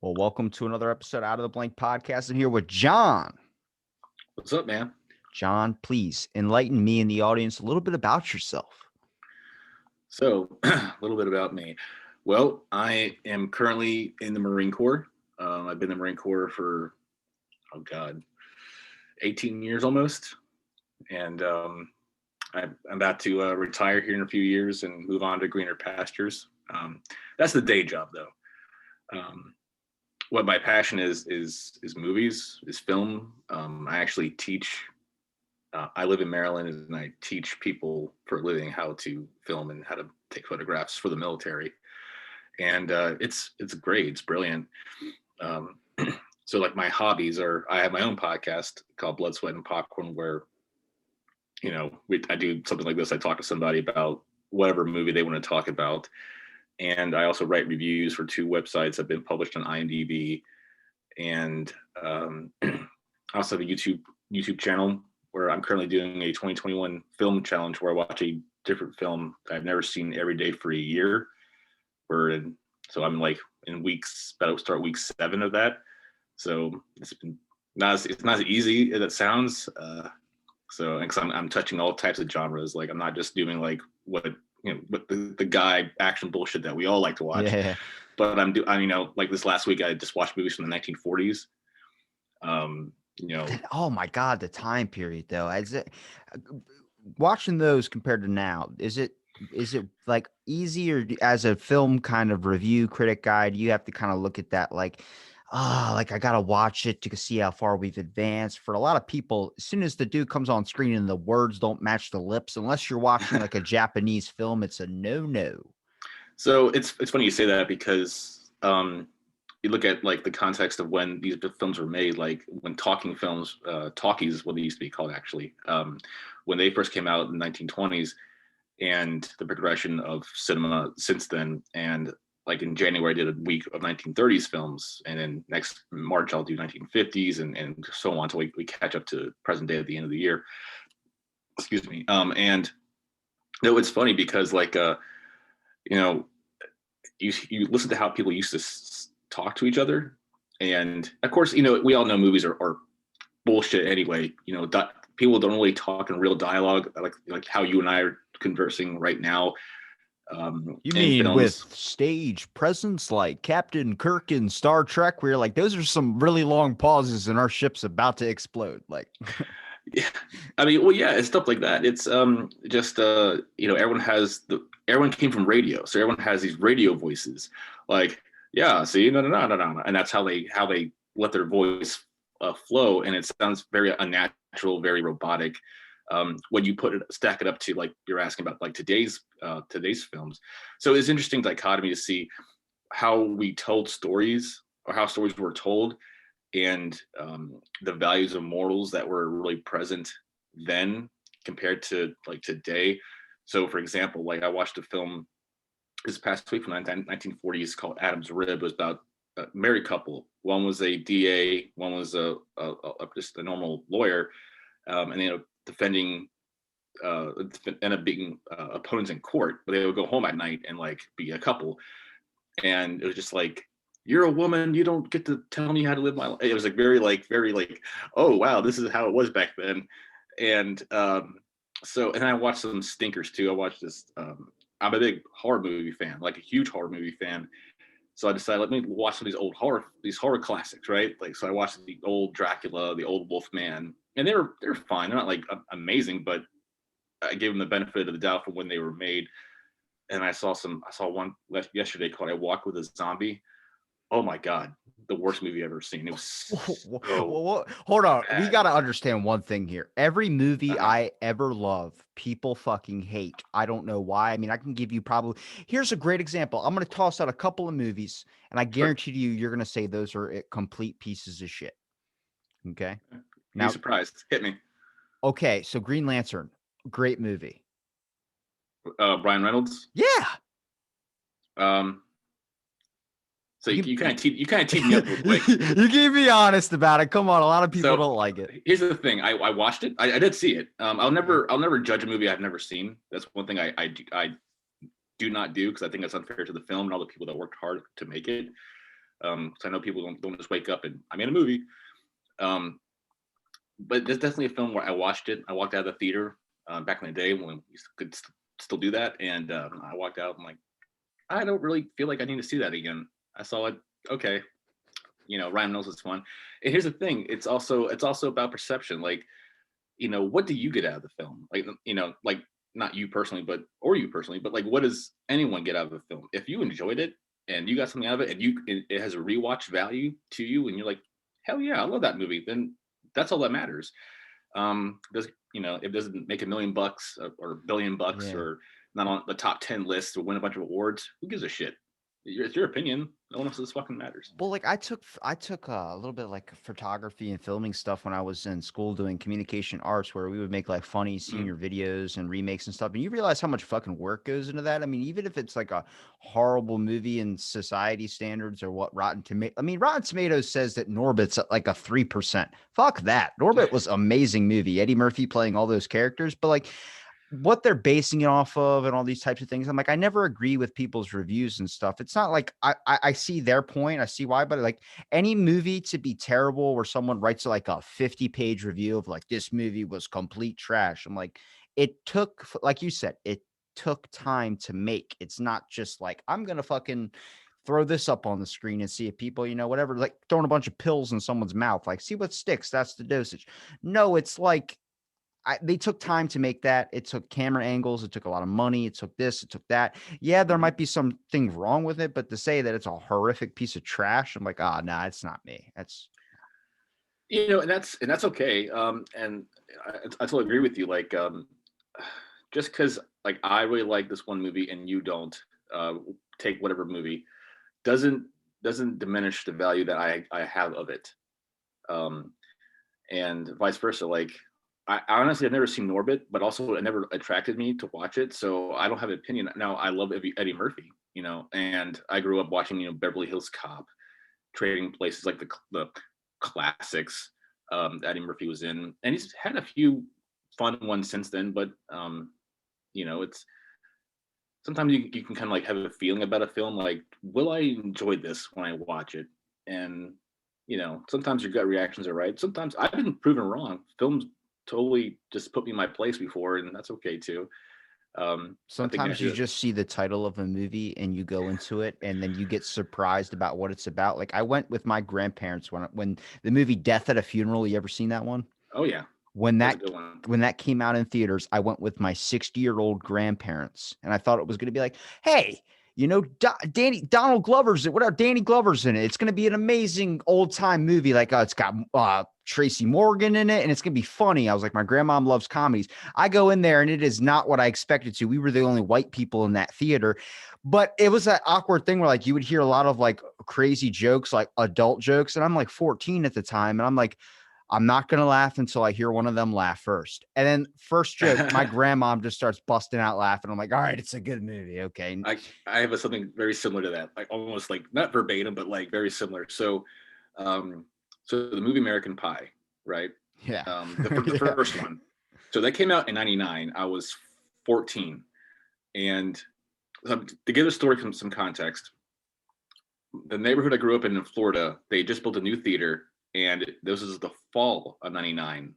Well, welcome to another episode Out of the Blank podcast. I'm here with John. What's up, man? John, please enlighten me and the audience a little bit about yourself. So, a little bit about me. Well, I am currently in the Marine Corps. I've been in the Marine Corps for, oh God, 18 years almost. And I'm about to retire here in a few years and move on to greener pastures. That's the day job, though. What my passion is movies, is film. I actually teach. I live in Maryland, and I teach people for a living how to film and how to take photographs for the military. And it's great. It's brilliant. Um, so, like, my hobbies are, I have my own podcast called Blood, Sweat, and Popcorn, where I do something like this. I talk to somebody about whatever movie they want to talk about, and I also write reviews for two websites that have been published on IMDb, and I also have a YouTube channel where I'm currently doing a 2021 film challenge where I watch a different film I've never seen every day for a year. So I'm like in weeks, about to start week 7 of that. So it's not as easy as it sounds. So because I'm touching all types of genres. Like, I'm not just doing like what the guy action bullshit that we all like to watch. Yeah. But like this last week I just watched movies from the 1940s. Oh my God, the time period though. Is it watching those compared to now? Is it like easier as a film kind of review critic guide? You have to kind of look at that like like I gotta watch it to see how far we've advanced. For a lot of people, as soon as the dude comes on screen and the words don't match the lips, unless you're watching like a Japanese film, it's a no. So it's funny you say that because you look at like the context of when these films were made, like when talking films, talkies is what they used to be called actually, when they first came out in the 1920s, and the progression of cinema since then. And like in January, I did a week of 1930s films, and then next March I'll do 1950s, and so on until we catch up to present day at the end of the year. Excuse me. And it's funny because like you listen to how people used to talk to each other, and of course we all know movies are bullshit anyway. People don't really talk in real dialogue like how you and I are conversing right now. You In mean with films. stage presence like Captain Kirk in Star Trek, where you're like, those are some really long pauses and our ship's about to explode. Like, Yeah, I mean, well, yeah, it's stuff like that. It's just everyone came from radio, so everyone has these radio voices. Like, yeah, see, no, no, no, no, no, and that's how they let their voice flow, and it sounds very unnatural, very robotic. When you stack it up to, like you're asking about, like today's films. So it's interesting dichotomy to see how we told stories, or how stories were told, and the values of morals that were really present then compared to like today. So, for example, like I watched a film this past week from the 1940s called Adam's Rib. It was about a married couple. One was a DA, one was just a normal lawyer, and they ended up defending, end up being opponents in court, but they would go home at night and like be a couple. And it was just like, you're a woman, you don't get to tell me how to live my life. It was like very like, oh wow, this is how it was back then. And and I watched some stinkers too. I watched this. I'm a big horror movie fan, like a huge horror movie fan. So I decided, let me watch some of these horror classics, right? Like, so I watched the old Dracula, the old Wolfman, and they're fine. They're not like amazing, but I gave them the benefit of the doubt for when they were made. And I saw one yesterday called "I Walk with a Zombie." Oh my God, the worst movie I've ever seen. It was so hold on. We bad. got to understand one thing here. Every movie Uh-huh. I ever love, people fucking hate. I don't know why. I mean, I can give you probably, here's a great example. I'm going to toss out a couple of movies, and I Sure. guarantee you're going to say those are complete pieces of shit. Okay. Be Now, surprised. Hit me. okay. So Green Lantern, great movie. Ryan Reynolds. Yeah. Um, so You you kind can, of teed me up real quick. you can be honest about it. Come on. A lot of people So don't like it. here's the thing. I watched it. I did see it. I'll never judge a movie I've never seen. That's one thing I do not do, because I think that's unfair to the film and all the people that worked hard to make it. So I know people don't just wake up and I'm in a movie. But there's definitely a film where I watched it. I walked out of the theater back in the day when we could still do that, and I walked out. I'm like, I don't really feel like I need to see that again. I saw it. Okay, Ryan Reynolds is fun. And here's the thing: it's also about perception. Like, what do you get out of the film? Like not you personally, but like, what does anyone get out of the film? If you enjoyed it and you got something out of it, and it has a rewatch value to you, and you're like, hell yeah, I love that movie, then that's all that matters. Does if it doesn't make $1 million or $1 billion or not on the top 10 list or win a bunch of awards, who gives a shit? It's your opinion. No one else's fucking matters. Well, like I took a little bit like photography and filming stuff when I was in school doing communication arts, where we would make like funny Mm. senior videos and remakes and stuff. And you realize how much fucking work goes into that. I mean, even if it's like a horrible movie in society standards or what Rotten Tomatoes says that Norbit's at like a 3%. Fuck that. Norbit was amazing movie. Eddie Murphy playing all those characters, but like what they're basing it off of and all these types of things. I'm like, I never agree with people's reviews and stuff. It's not like I see their point. I see why, but like any movie to be terrible where someone writes like a 50-page review of like this movie was complete trash. I'm like, it took, like you said, it took time to make. It's not just like, I'm going to fucking throw this up on the screen and see if people, whatever, like throwing a bunch of pills in someone's mouth, like see what sticks. That's the dosage. No, it's like, they took time to make that. It took camera angles. It took a lot of money. It took this. It took that. Yeah, there might be something wrong with it, but to say that it's a horrific piece of trash, I'm like, nah, it's not me. That's And that's okay. And I totally agree with you. Like, just because like I really like this one movie and you don't, take whatever movie, doesn't diminish the value that I have of it. Um, and vice versa. Like, I honestly have never seen Norbit, but also it never attracted me to watch it, so I don't have an opinion. Now I love Eddie Murphy, and I grew up watching Beverly Hills Cop, Trading Places, like the classics Eddie Murphy was in, and he's had a few fun ones since then. But it's sometimes you can kind of like have a feeling about a film, like, will I enjoy this when I watch it? And sometimes your gut reactions are right. Sometimes I've been proven wrong. Films totally just put me in my place before, and that's okay too. I think sometimes you actually, just see the title of a movie and you go into it and then you get surprised about what it's about. Like I went with my grandparents when the movie Death at a Funeral, you ever seen that one? oh yeah, when that was a that good one. when that came out in theaters, I went with my 60-year-old grandparents, and I thought it was going to be like, hey, Donald Glover's whatever, Danny Glover's in it. It's going to be an amazing old time movie. Like, it's got Tracy Morgan in it, and it's going to be funny. I was like, my grandmom loves comedies. I go in there, and it is not what I expected to. We were the only white people in that theater, but it was that awkward thing where like you would hear a lot of like crazy jokes, like adult jokes, and I'm like 14 at the time, and I'm like, I'm not going to laugh until I hear one of them laugh first. And then first joke, my grandmom just starts busting out laughing. I'm like, all right, it's a good movie. Okay. I have something very similar to that, like almost like not verbatim, but like very similar. So, so the movie American Pie, right? Yeah. The Yeah. first one. So that came out in '99. I was 14, and to give the story some context, the neighborhood I grew up in Florida, they just built a new theater, and this is the fall of '99,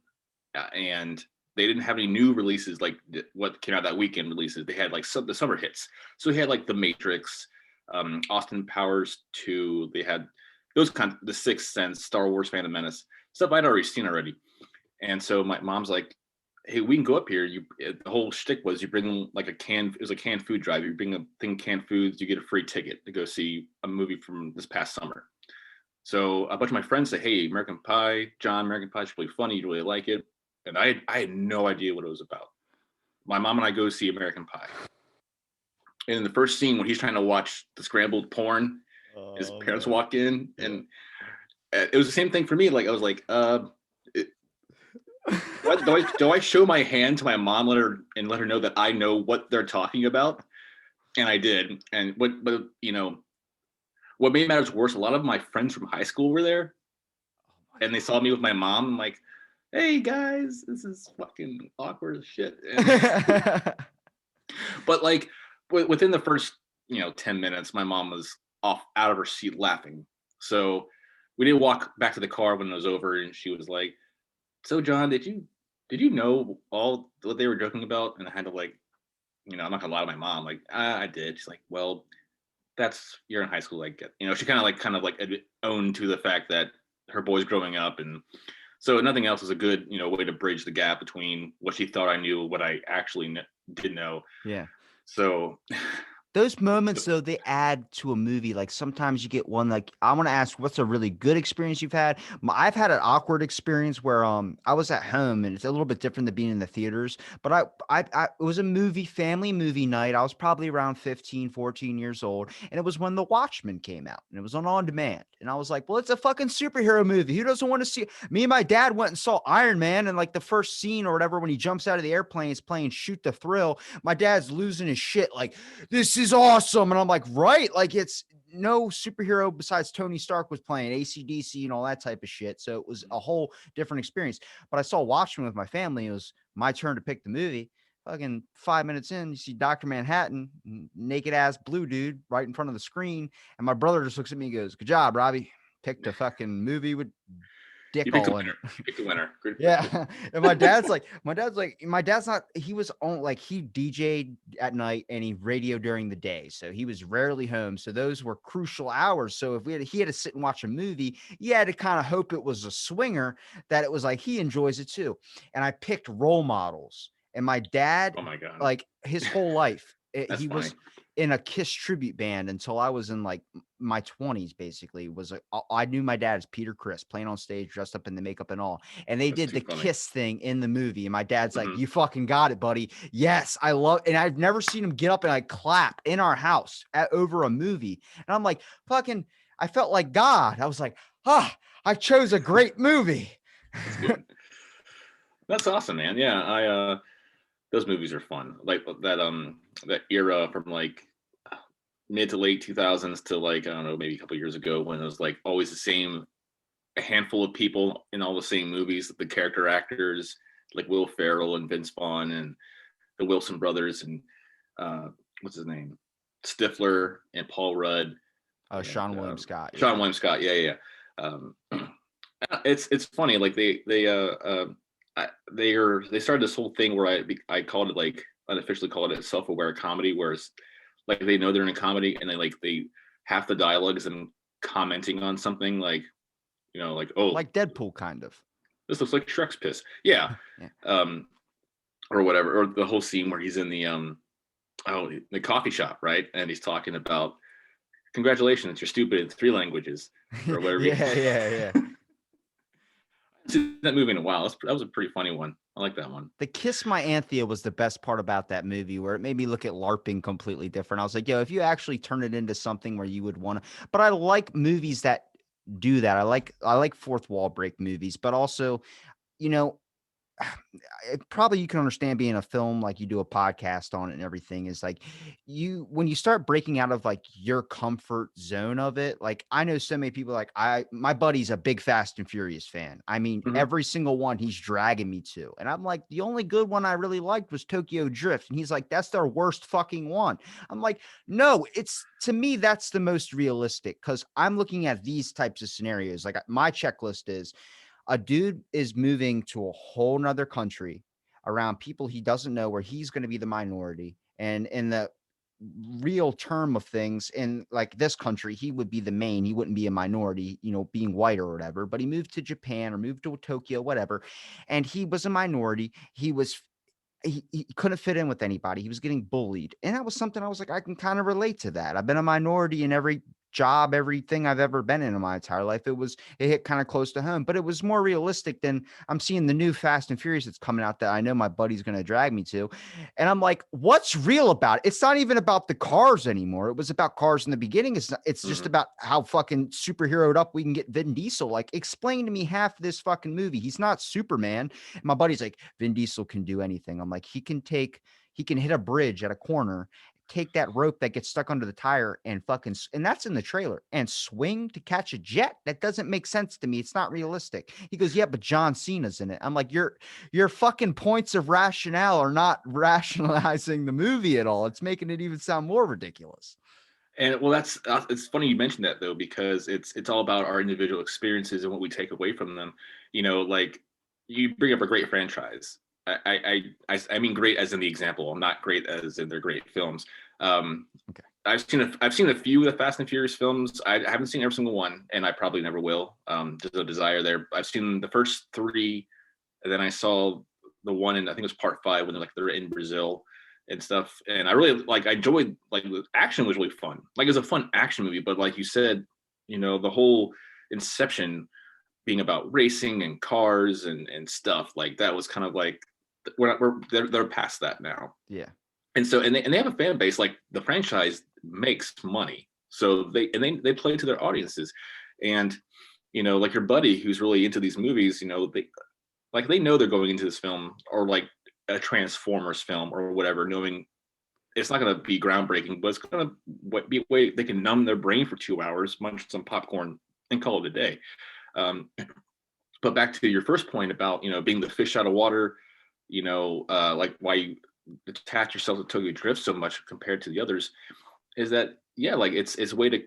and they didn't have any new releases like what came out that weekend releases. They had like the summer hits, so they had like The Matrix, Austin Powers 2. They had those kind of The Sixth Sense, Star Wars, Phantom Menace, stuff I'd already seen already. And so my mom's like, hey, we can go up here. The whole shtick was you bring like it was a canned food drive. You bring a thing of canned foods, you get a free ticket to go see a movie from this past summer. So a bunch of my friends say, hey, American Pie, John, American Pie is really funny. You really like it. And I had no idea what it was about. My mom and I go see American Pie. And in the first scene, when he's trying to watch the scrambled porn, his parents No. walk in, Yeah. and it was the same thing for me. Like I was like, what do I show my hand to my mom, let her know that I know what they're talking about? And I did. And but what made matters worse, a lot of my friends from high school were there, and they saw me with my mom. I'm like, hey guys, this is fucking awkward as shit. But like within the first 10 minutes, my mom was off out of her seat laughing. So we did walk back to the car when it was over, and she was like, "So John, did you know all what they were joking about?" And I had to like, I'm not gonna lie to my mom, like, I did. She's like, "Well, you're in high school, like, she kind of like owned to the fact that her boy's growing up, and so nothing else is a good way to bridge the gap between what she thought I knew, what I actually did know. Yeah. So Those moments, though, they add to a movie. Like sometimes you get one. Like I want to ask, what's a really good experience you've had? I've had an awkward experience where I was at home, and it's a little bit different than being in the theaters. But it was a family movie night. I was probably around 15, 14 years old, and it was when The Watchmen came out, and it was on demand. And I was like, well, it's a fucking superhero movie. Who doesn't want to see? Me and my dad went and saw Iron Man, and like the first scene or whatever when he jumps out of the airplane, is playing "Shoot the Thrill." My dad's losing his shit, like, this is awesome. And I'm like, right. Like it's no superhero besides Tony Stark was playing AC/DC and all that type of shit. So it was a whole different experience. But I saw Watchmen with my family. It was my turn to pick the movie. Fucking 5 minutes in, you see Dr. Manhattan, naked ass blue dude right in front of the screen. And my brother just looks at me and goes, good job, Robbie. Picked a fucking movie with dick you picked all the in winner. it. You picked the winner. Good. Yeah. And my dad's not, he was on, like, he DJ'd at night and he radio during the day. So he was rarely home. So those were crucial hours. So if he had to sit and watch a movie, you had to kind of hope it was a swinger, that it was like, he enjoys it too. And I picked role models, and my dad, Oh my God. like his whole life, That's he funny. was in a Kiss tribute band until I was in like my 20s. Basically, I knew my dad as Peter Criss, playing on stage, dressed up in the makeup and all. And they That's did too the funny. Kiss thing in the movie. And my dad's like, Mhm. you fucking got it, buddy. Yes, I love. And I've never seen him get up and like clap in our house over a movie. And I'm like, fucking, I felt like God. I was like, I chose a great movie. That's good. That's awesome, man. Yeah, those movies are fun. Like that era from like mid to late 2000s to like, I don't know, maybe a couple years ago, when it was like always the same, a handful of people in all the same movies, the character actors like Will Ferrell and Vince Vaughn and the Wilson brothers and what's his name, Stifler and Paul Rudd. Oh, And, Sean William Scott. Sean William Scott. Yeah. Um, it's funny. Like they started this whole thing where I called it, like, unofficially called it self-aware comedy, where it's like they know they're in a comedy and they half the dialogue is them commenting on something, like, like, oh, Like Deadpool, kind of. this looks like Shrek's piss. Yeah. Yeah. Or whatever. Or the whole scene where he's in the coffee shop, right? And he's talking about, congratulations, you're stupid in 3 languages, or whatever. Yeah. I've seen that movie in a while. That was a pretty funny one. I like that one. The Kiss My Anthea was the best part about that movie, where it made me look at LARPing completely different. I was like, yo, if you actually turn it into something where you would want to, but I like movies that do that. I like fourth wall break movies, but also, you know, probably you can understand being a film, like you do a podcast on it and everything, is like when you start breaking out of like your comfort zone of it. Like I know so many people, like my buddy's a big Fast and Furious fan. I mean, Mhm. every single one he's dragging me to. And I'm like, the only good one I really liked was Tokyo Drift. And he's like, that's their worst fucking one. I'm like, no, to me, that's the most realistic, because I'm looking at these types of scenarios. Like my checklist is, a dude is moving to a whole nother country around people he doesn't know, where he's going to be the minority. And in the real term of things, in like this country, he would be the main, he wouldn't be a minority, being white or whatever, but he moved to Japan or moved to Tokyo, whatever. And he was a minority. He couldn't fit in with anybody. He was getting bullied. And that was something I was like, I can kind of relate to that. I've been a minority in every job, everything I've ever been in my entire life. It hit kind of close to home, but it was more realistic than I'm seeing the new Fast and Furious that's coming out that I know my buddy's going to drag me to. And I'm like, what's real about it? It's not even about the cars anymore. It was about cars in the beginning. It's just about how fucking superheroed up we can get Vin Diesel. Like, explain to me half this fucking movie. He's not Superman. And my buddy's like, Vin Diesel can do anything. I'm like, he can hit a bridge at a corner, take that rope that gets stuck under the tire and that's in the trailer, and swing to catch a jet. That doesn't make sense to me. It's not realistic. He goes, yeah, but John Cena's in it. I'm like, your fucking points of rationale are not rationalizing the movie at all. It's making it even sound more ridiculous. And well, that's it's funny you mentioned that though, because it's all about our individual experiences and what we take away from them. Like you bring up a great franchise. I mean great as in the example. I'm not great as in they're great films. Okay. I've seen a few of the Fast and Furious films. I haven't seen every single one, and I probably never will. There's a desire there. I've seen the first three, and then I saw the one in I think it was part 5 when they're in Brazil and stuff. And I really I enjoyed the action was really fun. Like it was a fun action movie, but like you said, the whole Inception being about racing and cars and stuff like that was kind of like they're past that now. Yeah. And so and they have a fan base. Like the franchise makes money, so they play to their audiences. And like your buddy who's really into these movies, they know they're going into this film or like a Transformers film or whatever, knowing it's not going to be groundbreaking, but it's going to be a way they can numb their brain for 2 hours, munch some popcorn, and call it a day. But back to your first point about being the fish out of water, like why you attach yourself to Tokyo Drift so much compared to the others, is that like it's a way to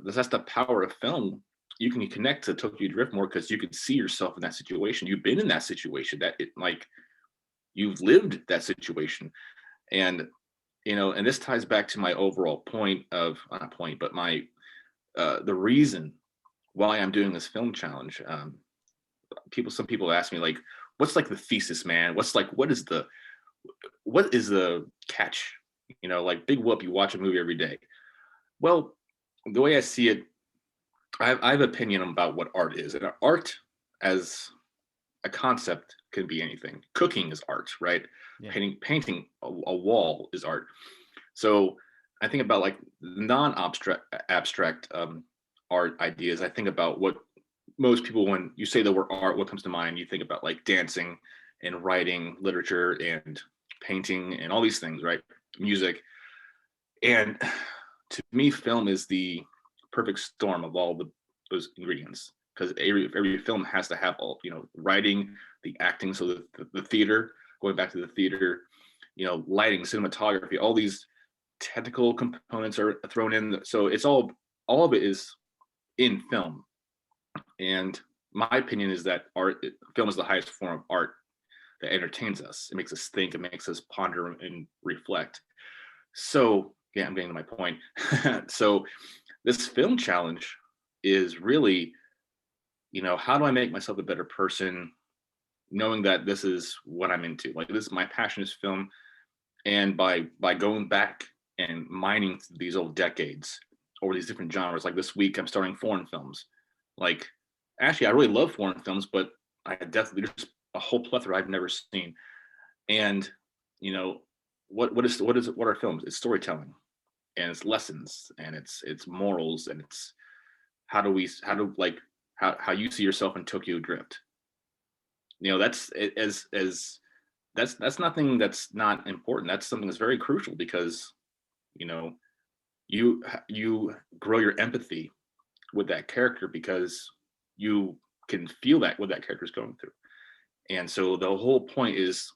that's the power of film. You can connect to Tokyo Drift more because you can see yourself in that situation. You've been in that situation. You've lived that situation. And and this ties back to my overall point of not point, but my the reason why I'm doing this film challenge. Some people ask me like, what's like the thesis, man? What is the catch? Like big whoop, you watch a movie every day. Well, the way I see it, I have an opinion about what art is. And art as a concept can be anything. Cooking is art, right? Yeah. Painting a wall is art. So I think about like non-abstract art ideas. I think about what most people, when you say the word art, what comes to mind? You think about like dancing and writing, literature and painting and all these things, right? Music. And to me, film is the perfect storm of all those ingredients, because every film has to have all writing, the acting, so the theater, going back to the theater, lighting, cinematography, all these technical components are thrown in. So it's all of it is in film. And my opinion is that film is the highest form of art that entertains us. It makes us think, it makes us ponder and reflect. So yeah, I'm getting to my point. So this film challenge is really, how do I make myself a better person, knowing that this is what I'm into? Like this, my passion is film. And by going back and mining these old decades or these different genres, like this week I'm starting foreign films. Like actually I really love foreign films, but I definitely, there's a whole plethora I've never seen. And what are films? It's storytelling, and it's lessons, and it's morals, and it's how you see yourself in Tokyo Drift. That's that's nothing that's not important. That's something that's very crucial, because you grow your empathy with that character because you can feel that what that character is going through. And so the whole point is,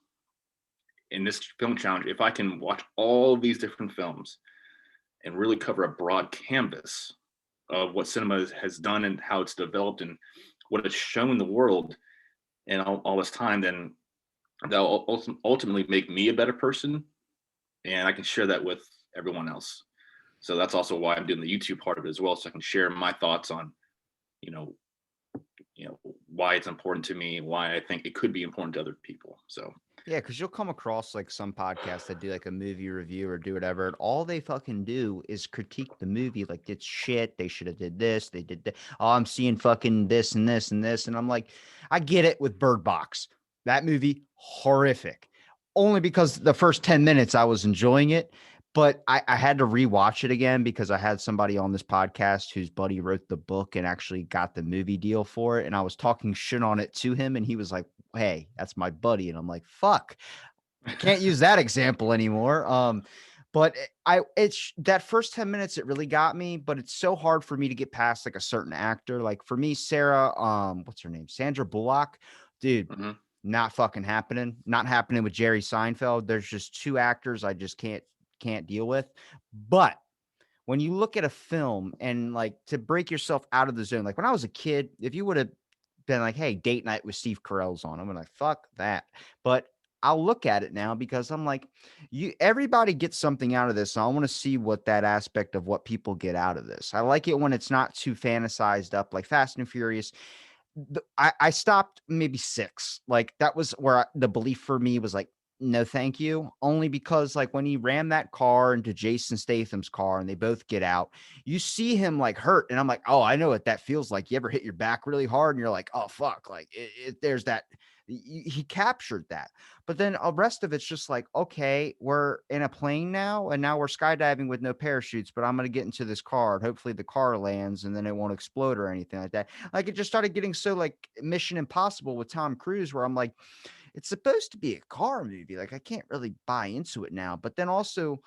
in this film challenge, if I can watch all these different films and really cover a broad canvas of what cinema has done and how it's developed and what it's shown the world in all this time, then that'll ultimately make me a better person, and I can share that with everyone else. So that's also why I'm doing the YouTube part of it as well, so I can share my thoughts on, why it's important to me, why I think it could be important to other people. So Yeah, because you'll come across like some podcasts that do like a movie review or do whatever, and all they fucking do is critique the movie like it's shit. They should have did this. They did that. Oh, I'm seeing fucking this and this and this, and I'm like, I get it with Bird Box. That movie horrific, only because the first 10 minutes I was enjoying it, but I had to rewatch it again because I had somebody on this podcast whose buddy wrote the book and actually got the movie deal for it, and I was talking shit on it to him, and he was like, hey, that's my buddy. And I'm like, fuck, I can't use that example anymore. But it's that first 10 minutes, it really got me, but it's so hard for me to get past like a certain actor. Like for me, Sarah, what's her name? Sandra Bullock, dude, mm-hmm. not fucking happening. Not happening with Jerry Seinfeld. There's just two actors I just can't deal with. But when you look at a film and like to break yourself out of the zone, like when I was a kid, if you would have been like, hey, date night with Steve Carell's on, I'm like, fuck that. But I'll look at it now because I'm like, everybody gets something out of this. And I want to see what that aspect of what people get out of this. I like it when it's not too fantasized up, like Fast and Furious. I stopped maybe 6. Like that was where the belief for me was like, no, thank you. Only because like when he ran that car into Jason Statham's car and they both get out, you see him like hurt. And I'm like, oh, I know what that feels like. You ever hit your back really hard and you're like, oh, fuck. Like there's that. He captured that. But then the rest of it's just like, okay, we're in a plane now and now we're skydiving with no parachutes, but I'm going to get into this car and hopefully the car lands and then it won't explode or anything like that. Like it just started getting so like Mission Impossible with Tom Cruise where I'm like, it's supposed to be a car movie. Like I can't really buy into it now. But then also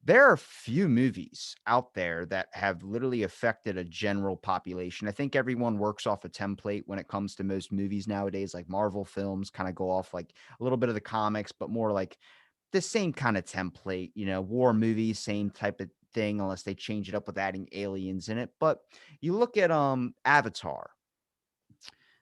there are few movies out there that have literally affected a general population. I think everyone works off a template when it comes to most movies nowadays. Like Marvel films kind of go off like a little bit of the comics, but more like the same kind of template, war movies, same type of thing, unless they change it up with adding aliens in it. But you look at Avatar.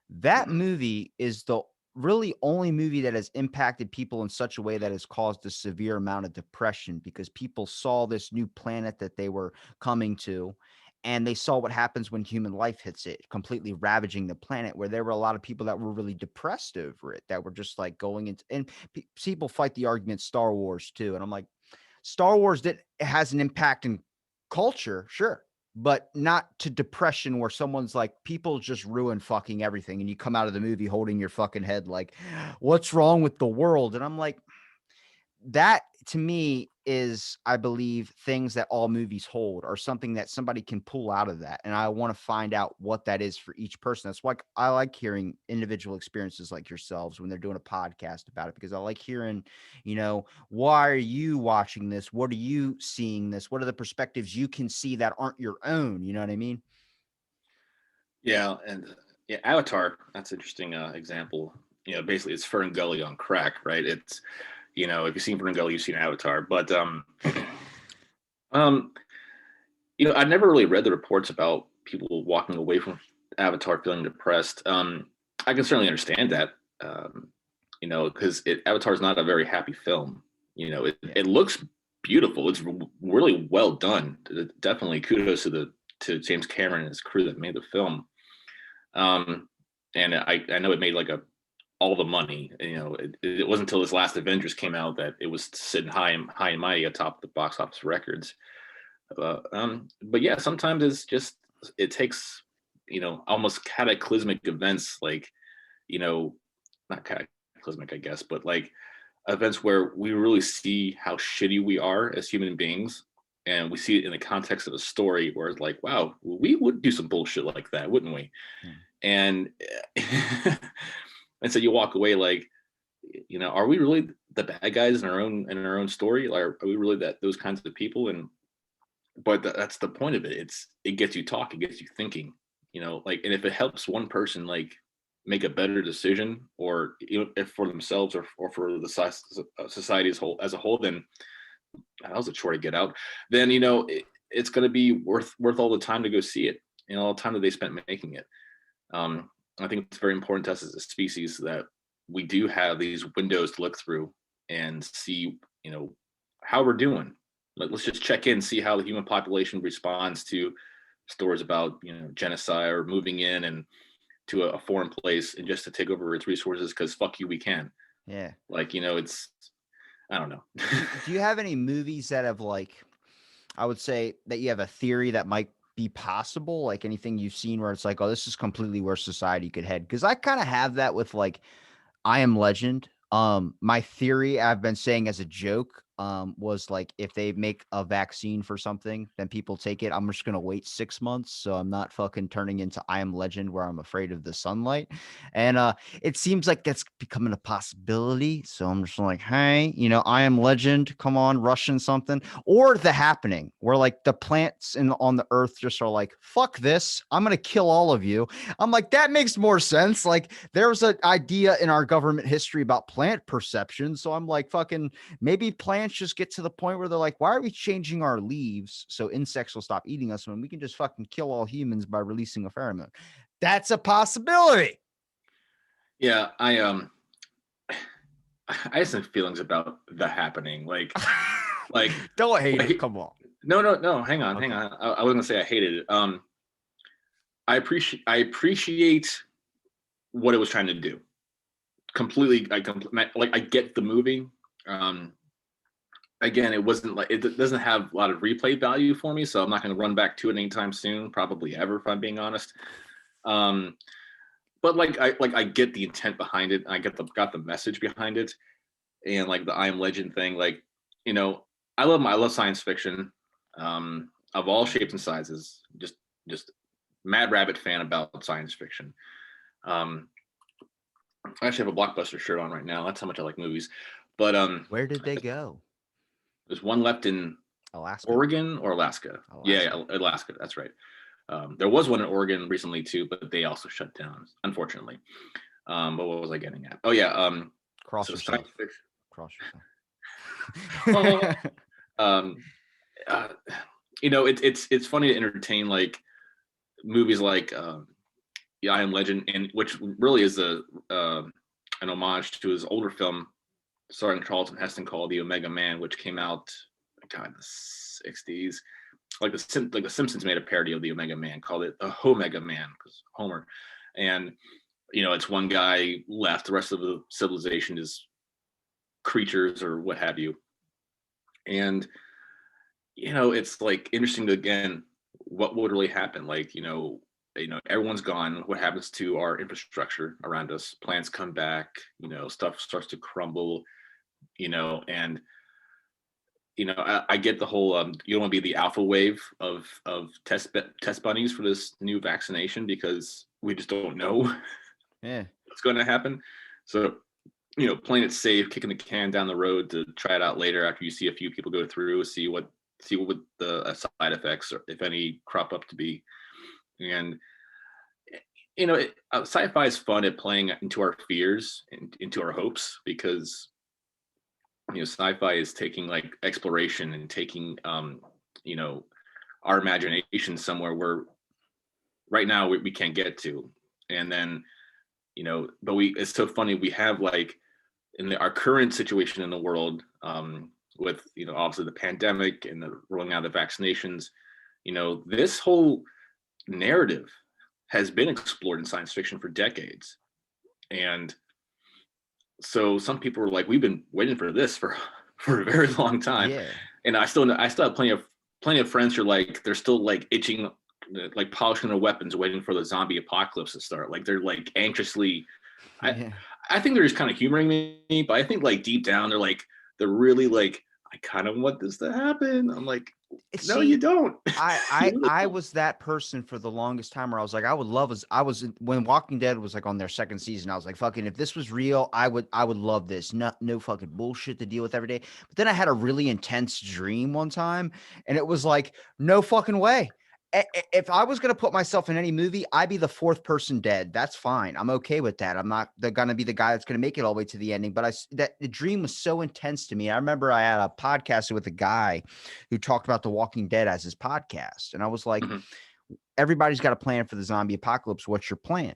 That Mhm. movie is the really only movie that has impacted people in such a way that has caused a severe amount of depression because people saw this new planet that they were coming to and they saw what happens when human life hits it, completely ravaging the planet, where there were a lot of people that were really depressed over it, that were just like going into, and people fight the argument Star Wars too. And I'm like, Star Wars has an impact in culture, sure, but not to depression where someone's like, people just ruin fucking everything. And you come out of the movie holding your fucking head like, what's wrong with the world? And I'm like, that to me is, I believe, things that all movies hold or something that somebody can pull out of that. And I want to find out what that is for each person. That's why I like hearing individual experiences like yourselves when they're doing a podcast about it, because I like hearing, why are you watching this? What are you seeing this? What are the perspectives you can see that aren't your own? You know what I mean? Yeah, and yeah, Avatar. That's an interesting example. Basically, it's Fern Gully on crack, right? It's if you've seen Fern Gully, you've seen Avatar. But um, I never really read the reports about people walking away from Avatar feeling depressed. I can certainly understand that. Because Avatar is not a very happy film. Yeah. It looks beautiful. It's really well done. Definitely kudos to James Cameron and his crew that made the film. Um, and I know it made like all the money. It wasn't until this last Avengers came out that it was sitting high and mighty atop the box office records. But yeah, sometimes it takes almost cataclysmic events like not cataclysmic I guess, but like events where we really see how shitty we are as human beings, and we see it in the context of a story where it's like, wow, we would do some bullshit like that, wouldn't we? Yeah. And and so you walk away like, are we really the bad guys in our own story? Like, are we really those kinds of people? And but that's the point of it. It gets you talking, it gets you thinking, like, and if it helps one person like make a better decision, or if for themselves or for the society as a whole, then that was a chore to get out. Then it's going to be worth all the time to go see it, all the time that they spent making it. I think it's very important to us as a species that we do have these windows to look through and see, how we're doing. Let's just check in, see how the human population responds to stories about, genocide or moving in and to a foreign place and just to take over its resources because fuck you, we can. Yeah. Like, it's, I don't know. Do you have any movies that have like, I would say that you have a theory that might be possible, like anything you've seen where it's like, oh, this is completely where society could head? Because I kind of have that with like I Am Legend. My theory I've been saying as a joke was like if they make a vaccine for something, then people take it. I'm just gonna wait 6 months, so I'm not fucking turning into I Am Legend where I'm afraid of the sunlight. And it seems like that's becoming a possibility. So I'm just like, hey, I Am Legend, come on, Russian something, or The Happening, where like the plants on the earth just are like, fuck this, I'm gonna kill all of you. I'm like, that makes more sense. Like there's an idea in our government history about plant perception. So I'm like, fucking maybe plants plants just get to the point where they're like, why are we changing our leaves so insects will stop eating us when we can just fucking kill all humans by releasing a pheromone? That's a possibility. Yeah, I have some feelings about the happening. Like Don't hate like, it. Come on. No. Hang on. Okay. I wasn't gonna say I hated it. I appreciate what it was trying to do. Completely. I get the movie. Again, it wasn't like, it doesn't have a lot of replay value for me, so I'm not going to run back to it anytime soon, probably ever, if I'm being honest. But I get the intent behind it. I got the message behind it, and like the I Am Legend thing. Like, I love science fiction, of all shapes and sizes. Just mad rabbit fan about science fiction. I actually have a Blockbuster shirt on right now. That's how much I like movies. But Where did they go? there's one left in Alaska. Oregon or Alaska. Yeah, Alaska. That's right. There was one in Oregon recently too, but they also shut down, unfortunately. But what was I getting at? Oh yeah. Cross So yourself. science fiction. Cross yourself. uh, it's funny to entertain like movies like I Am Legend, and which really is an homage to his older film starring Charlton Heston called The Omega Man, which came out, God, in the 60s. Like the Simpsons made a parody of the Omega Man, called it the Homega Man, because Homer. And it's one guy left, the rest of the civilization is creatures or what have you. And it's like interesting to, again, what would really happen. Like, everyone's gone. What happens to our infrastructure around us? Plants come back, stuff starts to crumble, and I get the whole you don't want to be the alpha wave of test bunnies for this new vaccination, because we just don't know what's going to happen. So playing it safe, kicking the can down the road to try it out later after you see a few people go through, see what the side effects, or if any, crop up to be. And sci-fi is fun at playing into our fears and into our hopes, because sci-fi is taking like exploration and taking our imagination somewhere where right now we can't get to. And then but it's so funny, we have like in our current situation in the world, with obviously the pandemic and the rolling out of the vaccinations, this whole narrative has been explored in science fiction for decades. And so some people were like, we've been waiting for this for a very long time. Yeah. And I still have plenty of friends who are like, they're still like itching, like polishing their weapons, waiting for the zombie apocalypse to start. Like they're like anxiously. I think they're just kind of humoring me, but I think like deep down they're really like, I kind of want this to happen. I'm like, no, you don't. I was that person for the longest time where I was like, when Walking Dead was like on their second season, I was like, fucking, if this was real, I would love this. No fucking bullshit to deal with every day. But then I had a really intense dream one time, and it was like, no fucking way. If I was going to put myself in any movie, I'd be the fourth person dead. That's fine. I'm okay with that. I'm not going to be the guy that's going to make it all the way to the ending. But the dream was so intense to me. I remember I had a podcast with a guy who talked about The Walking Dead as his podcast. And I was like, everybody's got a plan for the zombie apocalypse. What's your plan?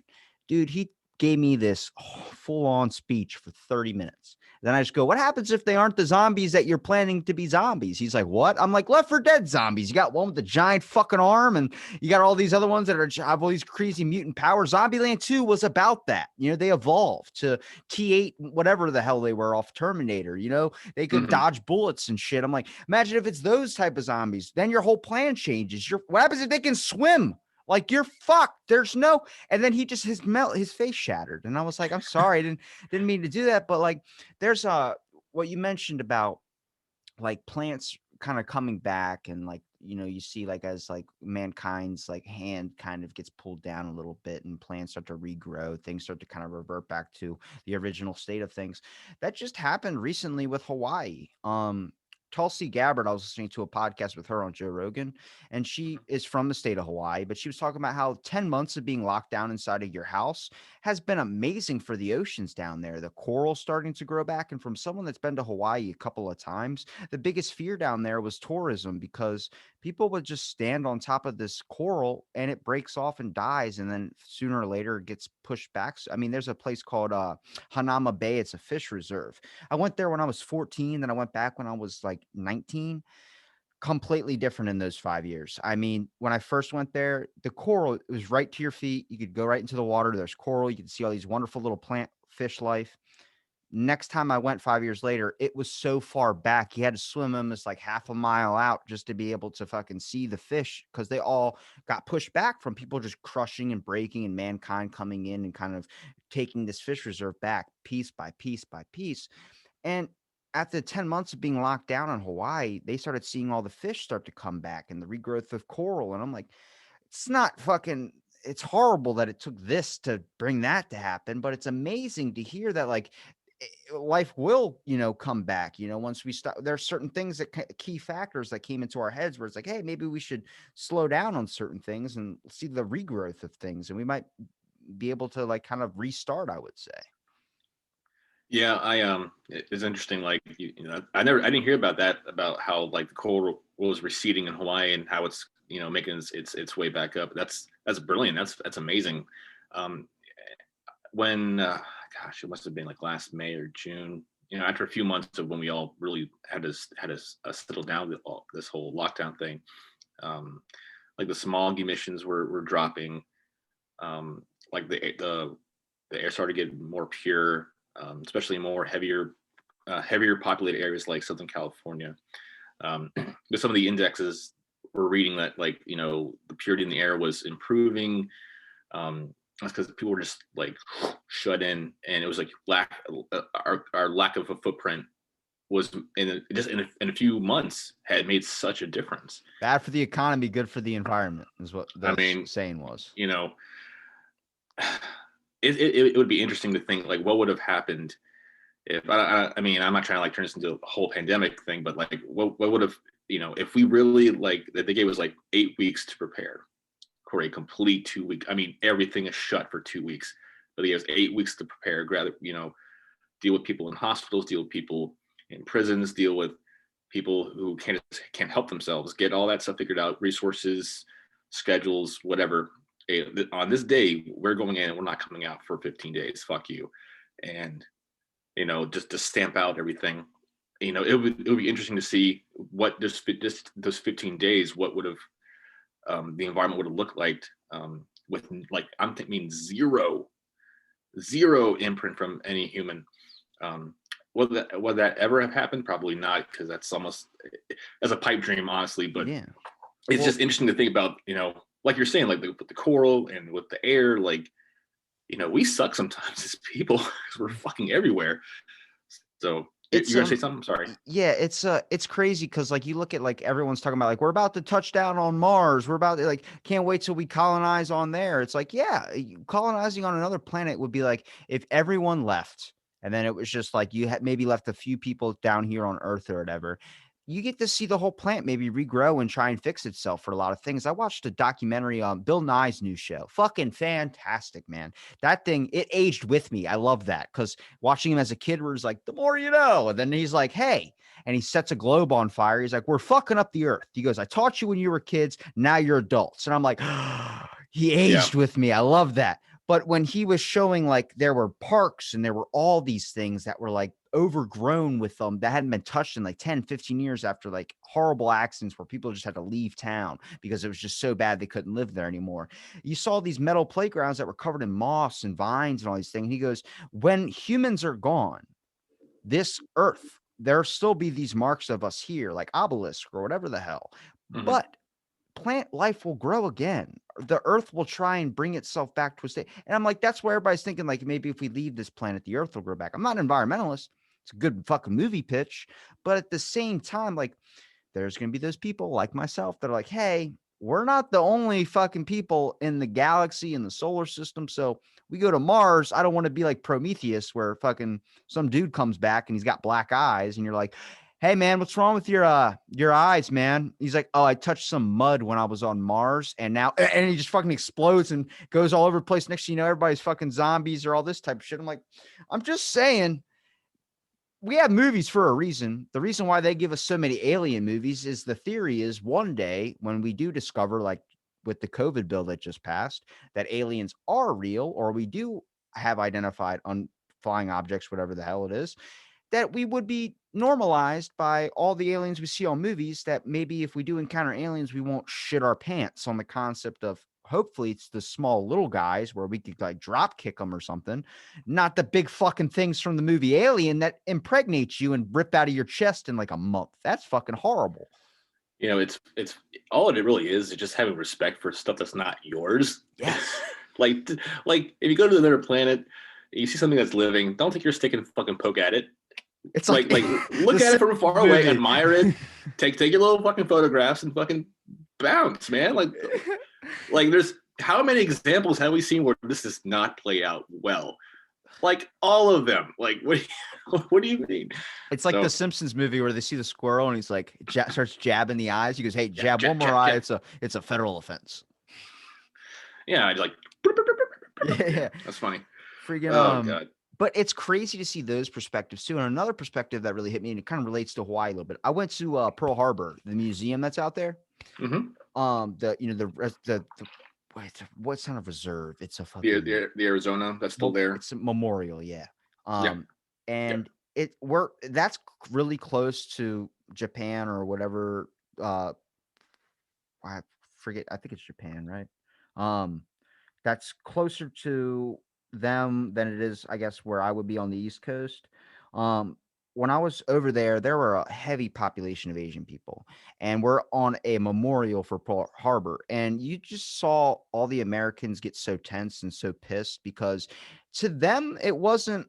Dude, he gave me this full on speech for 30 minutes. Then I just go, what happens if they aren't the zombies that you're planning to be zombies? He's like, what? I'm like, Left 4 Dead zombies. You got one with the giant fucking arm, and you got all these other ones that have all these crazy mutant powers. Zombieland 2 was about that. They evolved to T8, whatever the hell they were off Terminator. They could dodge bullets and shit. I'm like, imagine if it's those type of zombies. Then your whole plan changes. What happens if they can swim? Like, you're fucked. There's no, and then he just his face shattered. And I was like, I'm sorry, I didn't mean to do that. But like, there's what you mentioned about like plants kind of coming back, and like, you see like as like mankind's like hand kind of gets pulled down a little bit and plants start to regrow, things start to kind of revert back to the original state of things. That just happened recently with Hawaii. Tulsi Gabbard, I was listening to a podcast with her on Joe Rogan, and she is from the state of Hawaii, but she was talking about how 10 months of being locked down inside of your house has been amazing for the oceans down there. The coral starting to grow back. And from someone that's been to Hawaii a couple of times, the biggest fear down there was tourism because people would just stand on top of this coral and it breaks off and dies. And then sooner or later it gets pushed back. I mean, there's a place called Hanama Bay. It's a fish reserve. I went there when I was 14, then I went back when I was like 19. Completely different in those 5 years. I mean, when I first went there, the coral, it was right to your feet. You could go right into the water. There's coral. You could see all these wonderful little plant fish life. Next time I went 5 years later, it was so far back. You had to swim almost like half a mile out just to be able to fucking see the fish because they all got pushed back from people just crushing and breaking and mankind coming in and kind of taking this fish reserve back piece by piece by piece. And after 10 months of being locked down in Hawaii, they started seeing all the fish start to come back and the regrowth of coral. And I'm like, it's not fucking, it's horrible that it took this to bring that to happen, but it's amazing to hear that like life will, come back, once we stop. There's certain things that key factors that came into our heads where it's like, hey, maybe we should slow down on certain things and see the regrowth of things. And we might be able to like kind of restart, I would say. Yeah, it's interesting. Like I didn't hear about that, about how like the coral was receding in Hawaii and how it's making its way back up. That's brilliant. That's amazing. Um, when gosh, it must have been like last May or June. After a few months of when we all really had to settle down with this whole lockdown thing, like the smog emissions were dropping. Like the air started getting more pure. Especially more heavier populated areas like Southern California. But some of the indexes were reading that like, the purity in the air was improving. That's because people were just like shut in, and it was like our lack of a footprint was in a few months had made such a difference. Bad for the economy, good for the environment is what the saying was. It would be interesting to think like what would have happened if I mean, I'm not trying to like turn this into a whole pandemic thing, but like what would have, if we really like that they gave us like 8 weeks to prepare for a complete 2 week. I mean, everything is shut for 2 weeks, but they have 8 weeks to prepare, deal with people in hospitals, deal with people in prisons, deal with people who can't help themselves, get all that stuff figured out, resources, schedules, whatever. On this day, we're going in and we're not coming out for 15 days. Fuck you. And, just to stamp out everything, it would be interesting to see what those 15 days, what would have the environment would have looked like with like, I'm thinking zero imprint from any human. Would that ever have happened? Probably not, because that's almost as a pipe dream, honestly. But yeah, it's just interesting to think about, like you're saying, like with the coral and with the air, like, we suck sometimes as people because we're fucking everywhere. So you're gonna say something? Sorry. Yeah, it's crazy because like you look at like everyone's talking about like we're about to touch down on Mars. We're about to like can't wait till we colonize on there. It's like, yeah, colonizing on another planet would be like if everyone left and then it was just like you had maybe left a few people down here on Earth or whatever. You get to see the whole plant maybe regrow and try and fix itself for a lot of things. I watched a documentary on Bill Nye's new show. Fucking fantastic, man. That thing, it aged with me. I love that because watching him as a kid was like, the more you know. And then he's like, hey, and he sets a globe on fire. He's like, we're fucking up the earth. He goes, I taught you when you were kids. Now you're adults. And I'm like, he aged with me. I love that. But when he was showing like there were parks and there were all these things that were like overgrown with them that hadn't been touched in like 10, 15 years after like horrible accidents where people just had to leave town because it was just so bad they couldn't live there anymore. You saw these metal playgrounds that were covered in moss and vines and all these things. And he goes, when humans are gone, this earth, there'll still be these marks of us here, like obelisk or whatever the hell. Mm-hmm. But plant life will grow again. The earth will try and bring itself back to a state. And I'm like, that's where everybody's thinking, like, maybe if we leave this planet, the earth will grow back. I'm not an environmentalist. It's a good fucking movie pitch. But at the same time, like, there's going to be those people like myself that are like, hey, we're not the only fucking people in the galaxy and the solar system. So we go to Mars. I don't want to be like Prometheus where fucking some dude comes back and he's got black eyes and you're like, hey man, what's wrong with your eyes, man? He's like, oh, I touched some mud when I was on Mars, and now and he just fucking explodes and goes all over the place. Next thing you know, everybody's fucking zombies or all this type of shit. I'm like, I'm just saying, we have movies for a reason. The reason why they give us so many alien movies is the theory is one day when we do discover, like with the COVID bill that just passed, that aliens are real, or we do have identified flying objects, whatever the hell it is, that we would be normalized by all the aliens we see on movies, that maybe if we do encounter aliens, we won't shit our pants on the concept of, hopefully it's the small little guys where we could like drop kick them or something, not the big fucking things from the movie Alien that impregnate you and rip out of your chest in like a month. That's fucking horrible. You know, it's all it really is just having respect for stuff that's not yours. Yes. like if you go to another planet, you see something that's living, don't take your stick and fucking poke at it. It's like look at it from far away, admire it, take your little fucking photographs and fucking bounce, man. Like there's how many examples have we seen where this does not play out well? Like all of them. Like what do you mean? It's like the Simpsons movie where they see the squirrel and he's like starts jabbing the eyes. He goes, "Hey, jab one more eye. It's a federal offense." Yeah, like yeah, that's funny. Freaking God. But it's crazy to see those perspectives too. And another perspective that really hit me, and it kind of relates to Hawaii a little bit. I went to Pearl Harbor, the museum that's out there. Mm-hmm. What's not a reserve? It's a fucking the Arizona that's still there. It's a memorial, yeah. And that's really close to Japan or whatever. I forget. I think it's Japan, right? That's closer to them than it is, I guess, where I would be on the East Coast. When I was over there, there were a heavy population of Asian people, and we're on a memorial for Pearl Harbor. And you just saw all the Americans get so tense and so pissed because to them, it wasn't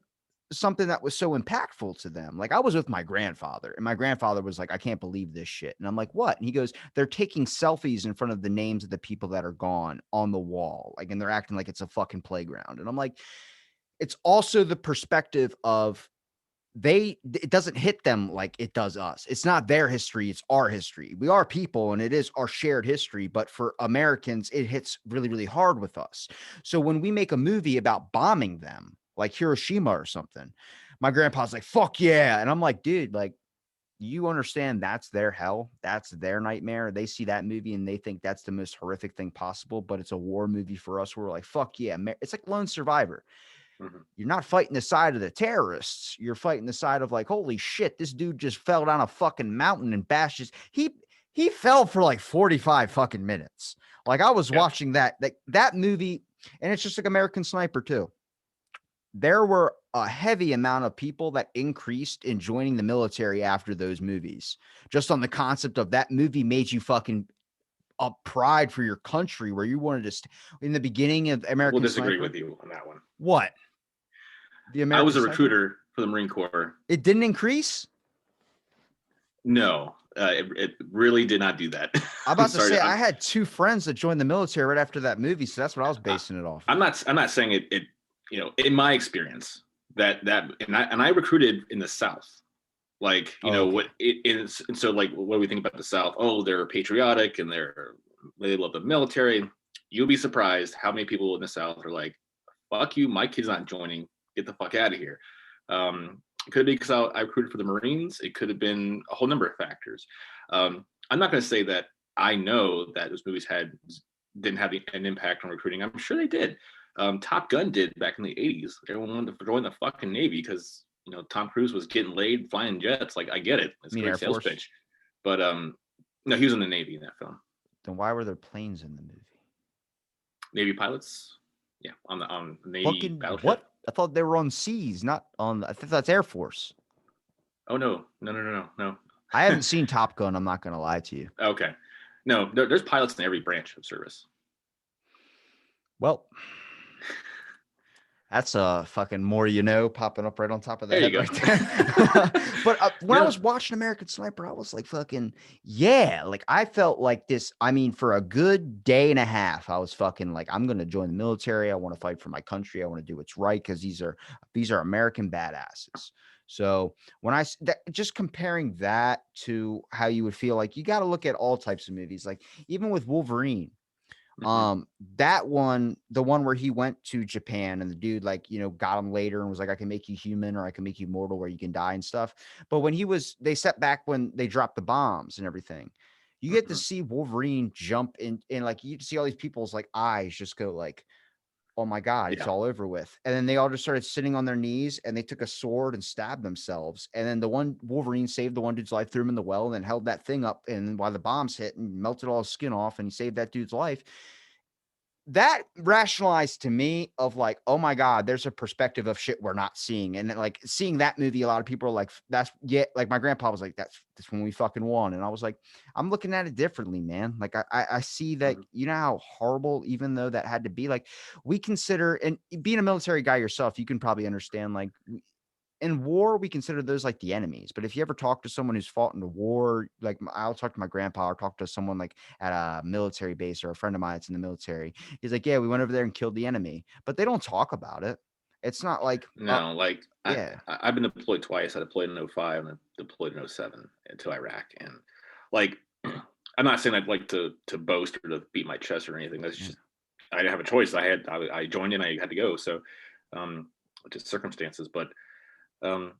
something that was so impactful to them. Like I was with my grandfather, and my grandfather was like, I can't believe this shit. And I'm like, what? And he goes, they're taking selfies in front of the names of the people that are gone on the wall. Like, and they're acting like it's a fucking playground. And I'm like, it's also the perspective of it doesn't hit them like it does us. It's not their history, it's our history. We are people and it is our shared history, but for Americans it hits really, really hard with us. So when we make a movie about bombing them like Hiroshima or something, my grandpa's like, fuck yeah. And I'm like, dude, like, you understand that's their hell, that's their nightmare. They see that movie and they think that's the most horrific thing possible, but it's a war movie for us. We're like, fuck yeah. It's like Lone Survivor. Mm-hmm. You're not fighting the side of the terrorists. You're fighting the side of like, holy shit, this dude just fell down a fucking mountain and bashes. He fell for like 45 fucking minutes. Like I was watching that movie, and it's just like American Sniper too. There were a heavy amount of people that increased in joining the military after those movies, just on the concept of that movie made you fucking a pride for your country, where you wanted to in the beginning of American We'll disagree Sniper. with you on that one. What? I was a recruiter for the Marine Corps. It didn't increase? No, it really did not do that. I'm about to say I had two friends that joined the military right after that movie, so that's what I was basing it off. I'm not saying it. You know, in my experience, and I recruited in the South. Like, you know, what it is. And so like, what do we think about the South? Oh, they're patriotic and they love the military. You'll be surprised how many people in the South are like, fuck you, my kid's not joining. Get the fuck out of here. It could be because I recruited for the Marines. It could have been a whole number of factors. I'm not going to say that I know that those movies didn't have an impact on recruiting. I'm sure they did. Top Gun did back in the 80s. Everyone wanted to join the fucking Navy because, you know, Tom Cruise was getting laid flying jets. Like, I get it. It's a great sales pitch. But no, he was in the Navy in that film. Then why were there planes in the movie? Navy pilots? Yeah, on the Navy battleship. What? I thought they were on seas, not on. I think that's Air Force. Oh no. I haven't seen Top Gun. I'm not going to lie to you. Okay, no, there's pilots in every branch of service. Well, that's a fucking more you know popping up right on top of that. There you go. Right there. But when I was watching American Sniper, I was like, fucking, yeah. Like, I felt like this. I mean, for a good day and a half, I was fucking like, I'm going to join the military. I want to fight for my country. I want to do what's right because these are American badasses. So when just comparing that to how you would feel, like you got to look at all types of movies. Like even with Wolverine, Mhm. that one, the one where he went to Japan and the dude, like, got him later and was like, I can make you human or I can make you mortal where you can die and stuff. But when they set back when they dropped the bombs and everything, you get to Mhm. see Wolverine jump in, and like you see all these people's like eyes just go like, oh my God, it's Yeah. all over with. And then they all just started sitting on their knees and they took a sword and stabbed themselves. And then the one Wolverine saved the one dude's life, threw him in the well, and then held that thing up. And while the bombs hit and melted all his skin off, and he saved that dude's life, that rationalized to me of like, oh my God, there's a perspective of shit we're not seeing. And then, like, seeing that movie, a lot of people are like, that's, yeah, like my grandpa was like, that's when we fucking won. And I was like, I'm looking at it differently, man. Like I see that, Mhm. how horrible, even though that had to be, like, we consider, and being a military guy yourself, you can probably understand, like, in war, we consider those like the enemies. But if you ever talk to someone who's fought in a war, like I'll talk to my grandpa or talk to someone like at a military base or a friend of mine that's in the military. He's like, yeah, we went over there and killed the enemy, but they don't talk about it. It's not like, No, like yeah, I've been deployed twice. I deployed in '05 and I deployed in '07 to Iraq. And like, I'm not saying I'd like to boast or to beat my chest or anything. That's yeah, just I didn't have a choice. I joined in. I had to go. So just circumstances. But um,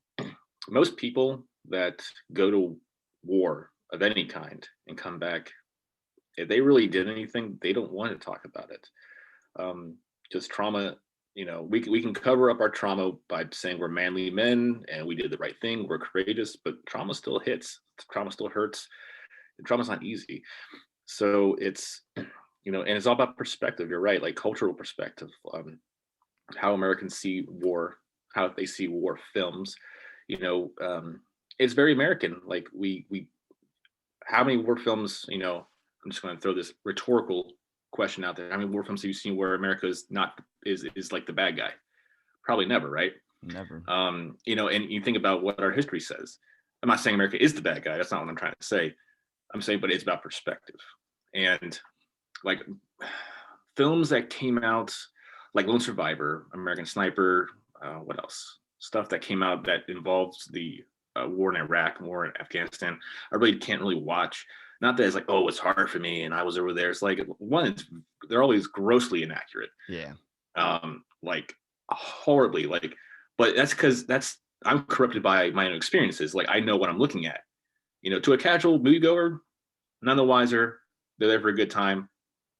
most people that go to war of any kind and come back, if they really did anything, they don't want to talk about it. Um, just trauma, we can cover up our trauma by saying we're manly men and we did the right thing, we're courageous, but trauma still hits, trauma still hurts, and trauma's not easy. So it's, and it's all about perspective. You're right, like cultural perspective, how Americans see war, how they see war films. You know, um, it's very American. Like we how many war films, I'm just going to throw this rhetorical question out there. How many war films have you seen where America is not is like the bad guy? Probably never, right? never. And you think about what our history says. I'm not saying America is the bad guy. That's not what I'm trying to say. I'm saying, but it's about perspective. And like films that came out, like Lone Survivor, American Sniper, what else? Stuff that came out that involves the war in Iraq, war in Afghanistan. I really can't really watch. Not that it's like, oh, it's hard for me, and I was over there. It's like one, they're always grossly inaccurate, Yeah. like horribly, like. But that's because I'm corrupted by my own experiences. Like I know what I'm looking at. To a casual moviegoer, none the wiser. They're there for a good time,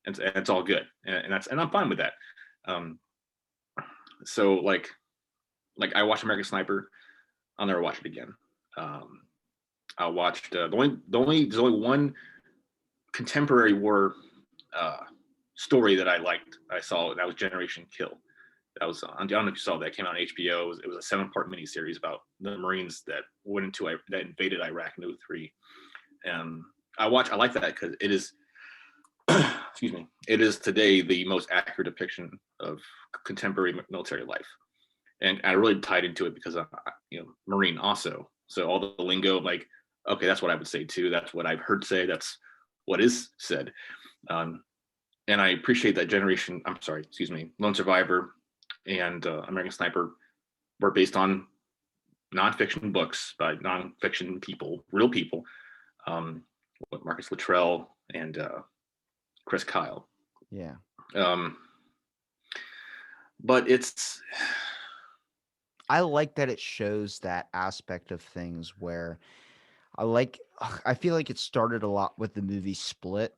and it's all good, and I'm fine with that. Um, so I watched American Sniper. I'll never watch it again. Um, I watched there's only one contemporary war uh, story that I liked. I saw that was Generation Kill. That was I don't know if you saw that. It came out on HBO. It was a 7-part miniseries about the Marines that that invaded Iraq in '03. And I like that because it is excuse me, it is today the most accurate depiction of contemporary military life. And I really tied into it because I'm, Marine also. So all the lingo, like, okay, that's what I would say too. That's what I've heard say. That's what is said. Um, and I appreciate that Generation. I'm sorry, excuse me. Lone Survivor and American Sniper were based on nonfiction books by nonfiction people, real people. Um, Marcus Luttrell and Chris Kyle. Yeah. Um, but it's I like that it shows that aspect of things where I feel like it started a lot with the movie Split.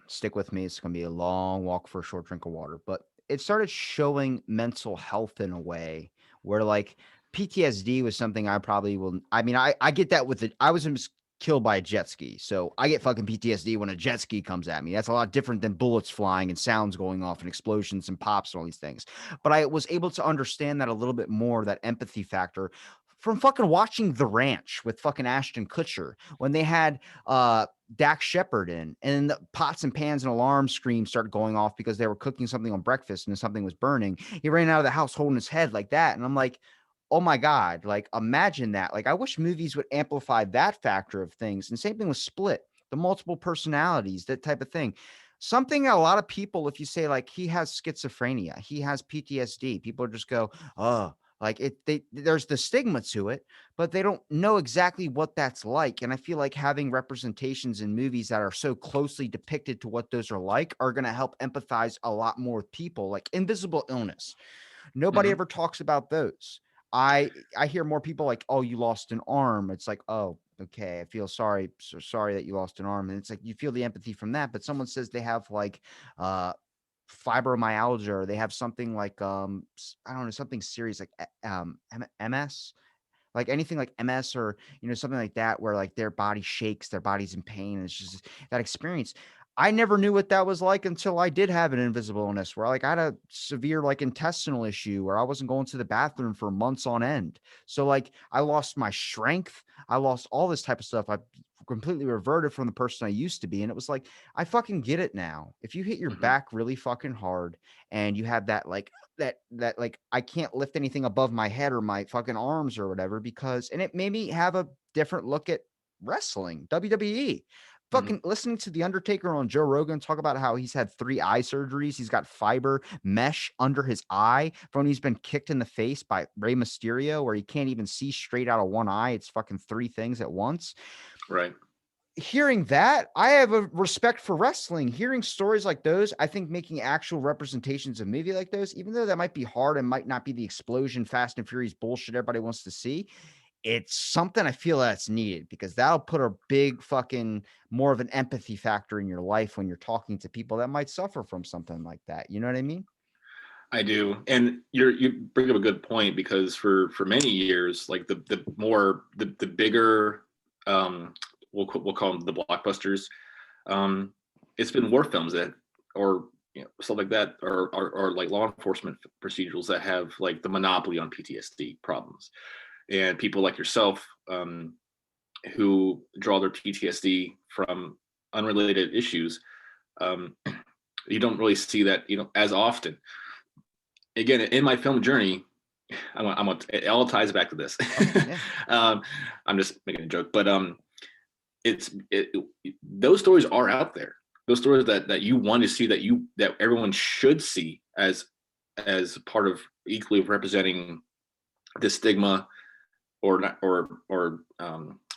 Stick with me, it's gonna be a long walk for a short drink of water. But it started showing mental health in a way where, like, PTSD was something I probably will, I mean, I get that with it. I was killed by a jet ski. So I get fucking PTSD when a jet ski comes at me. That's a lot different than bullets flying and sounds going off and explosions and pops and all these things. But I was able to understand that a little bit more, that empathy factor, from fucking watching The Ranch with fucking Ashton Kutcher when they had Dax Shepard in, and the pots and pans and alarm screams started going off because they were cooking something on breakfast and something was burning. He ran out of the house holding his head like that. And I'm like, oh my God, like imagine that. Like I wish movies would amplify that factor of things. And same thing with Split, the multiple personalities, that type of thing. Something a lot of people, if you say like he has schizophrenia, he has PTSD, people just go, oh, Like there's the stigma to it, but they don't know exactly what that's like. And I feel like having representations in movies that are so closely depicted to what those are like are going to help empathize a lot more with people. Like Invisible Illness. Nobody Hmm. ever talks about those. I hear more people like, "Oh, you lost an arm." It's like, "Oh, okay, I feel sorry. So sorry that you lost an arm." And it's like you feel the empathy from that, but someone says they have like uh fibromyalgia, or they have something like I don't know, something serious like MS, like anything like MS, or something like that, where like their body shakes, their body's in pain, and it's just that experience. I never knew what that was like until I did have an invisible illness where like I had a severe like intestinal issue where I wasn't going to the bathroom for months on end. So like I lost my strength, I lost all this type of stuff. I completely reverted from the person I used to be, and it was like I fucking get it now. If you hit your Hmm. back really fucking hard and you have that like that like I can't lift anything above my head or my fucking arms or whatever, because and it made me have a different look at wrestling, WWE. Hmm. Fucking listening to the Undertaker on Joe Rogan talk about how he's had 3 eye surgeries, he's got fiber mesh under his eye from when he's been kicked in the face by Rey Mysterio, where he can't even see straight out of one eye. It's fucking 3 things at once. Right. Hearing that, I have a respect for wrestling. Hearing stories like those, I think making actual representations of movie like those, even though that might be hard and might not be the explosion, Fast and Furious bullshit everybody wants to see, it's something I feel that's needed, because that'll put a big fucking more of an empathy factor in your life when you're talking to people that might suffer from something like that. You know what I mean? I do, and you bring up a good point, because for many years, like the bigger, um, we'll call them the blockbusters. Um, it's been war films that, or stuff like that, or like law enforcement procedurals that have like the monopoly on PTSD problems, and people like yourself, who draw their PTSD from unrelated issues. Um, you don't really see that as often. Again, in my film journey, it all ties back to this. Oh, yeah. um, I'm just making a joke, but those stories are out there. Those stories that you want to see, that everyone should see as part of equally representing the stigma, or not, or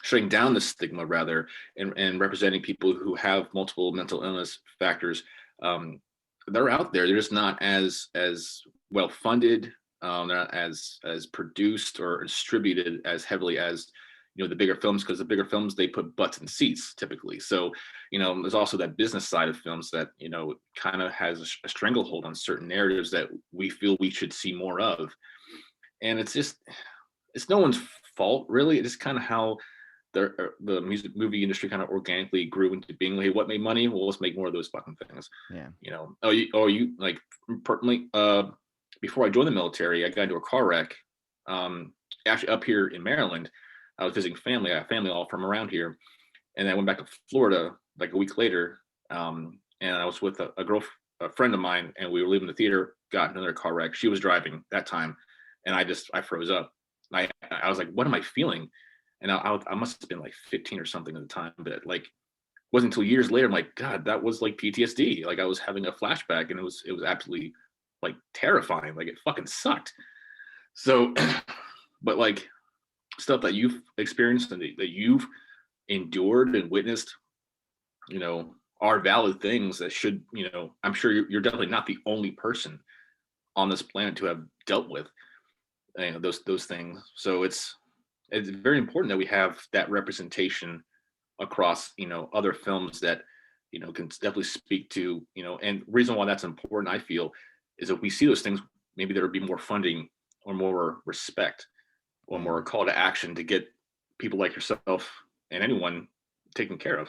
shutting down the stigma rather, and representing people who have multiple mental illness factors. Um, they're out there. They're just not as well funded. They're not as produced or distributed as heavily as the bigger films, because the bigger films, they put butts in seats typically. So there's also that business side of films that kind of has a stranglehold on certain narratives that we feel we should see more of. And it's no one's fault really. It's just kind of how the music movie industry kind of organically grew into being like, hey, what made money? Well, let's make more of those fucking things. Yeah. You like, personally, before I joined the military, I got into a car wreck. Actually, up here in Maryland, I was visiting family. I have family all from around here, and I went back to Florida like a week later. And I was with a friend of mine, and we were leaving the theater. Got into another car wreck. She was driving that time, and I froze up. I was like, what am I feeling? And I must have been like 15 or something at the time, but like, wasn't until years later I'm like, God, that was like PTSD. Like I was having a flashback, and it was absolutely like terrifying. Like it fucking sucked. So, but like, stuff that you've experienced and that you've endured and witnessed, you know, are valid things that should, I'm sure you're definitely not the only person on this planet to have dealt with those things. So it's very important that we have that representation across other films that can definitely speak to and reason why that's important, I feel, is if we see those things, maybe there would be more funding or more respect or Yeah. more call to action to get people like yourself and anyone taken care of.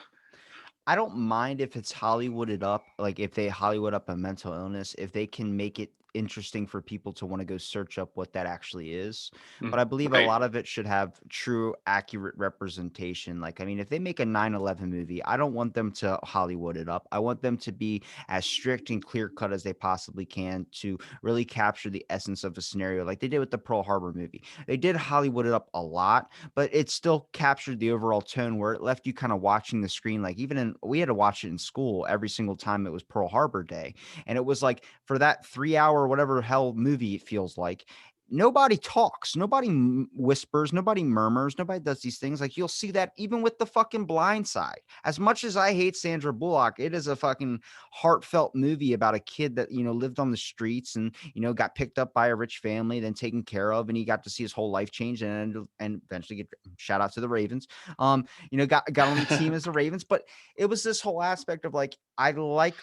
I don't mind if it's Hollywooded up, like if they Hollywood up a mental illness, if they can make it interesting for people to want to go search up what that actually is. But I believe a Right. lot of it should have true, accurate representation. Like, I mean, if they make a 9/11 movie, I don't want them to Hollywood it up. I want them to be as strict and clear cut as they possibly can to really capture the essence of a scenario, like they did with the Pearl Harbor movie. They did Hollywood it up a lot, but it still captured the overall tone where it left you kind of watching the screen. Like we had to watch it in school every single time it was Pearl Harbor Day. And it was like for that 3 hour, whatever hell movie it feels like, nobody talks, nobody whispers, nobody murmurs, nobody does these things. Like, you'll see that even with the fucking Blind Side. As much as I hate Sandra Bullock, it is a fucking heartfelt movie about a kid that, lived on the streets and, got picked up by a rich family, then taken care of, and he got to see his whole life change and eventually get shout out to the Ravens. Got on the team as the Ravens, but it was this whole aspect of like, I like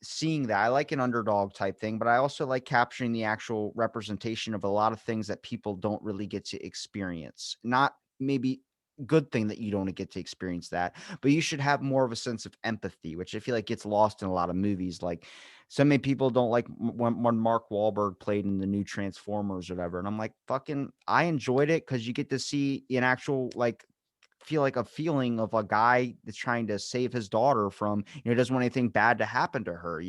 seeing that. I like an underdog type thing, but I also like capturing the actual representation of a lot of things that people don't really get to experience. Not maybe good thing that you don't get to experience that, but you should have more of a sense of empathy, which I feel like gets lost in a lot of movies. Like, so many people don't like when Mark Wahlberg played in the new Transformers or whatever. And I'm like, fucking, I enjoyed it because you get to see an actual, like, feel like a feeling of a guy that's trying to save his daughter from, doesn't want anything bad to happen to her,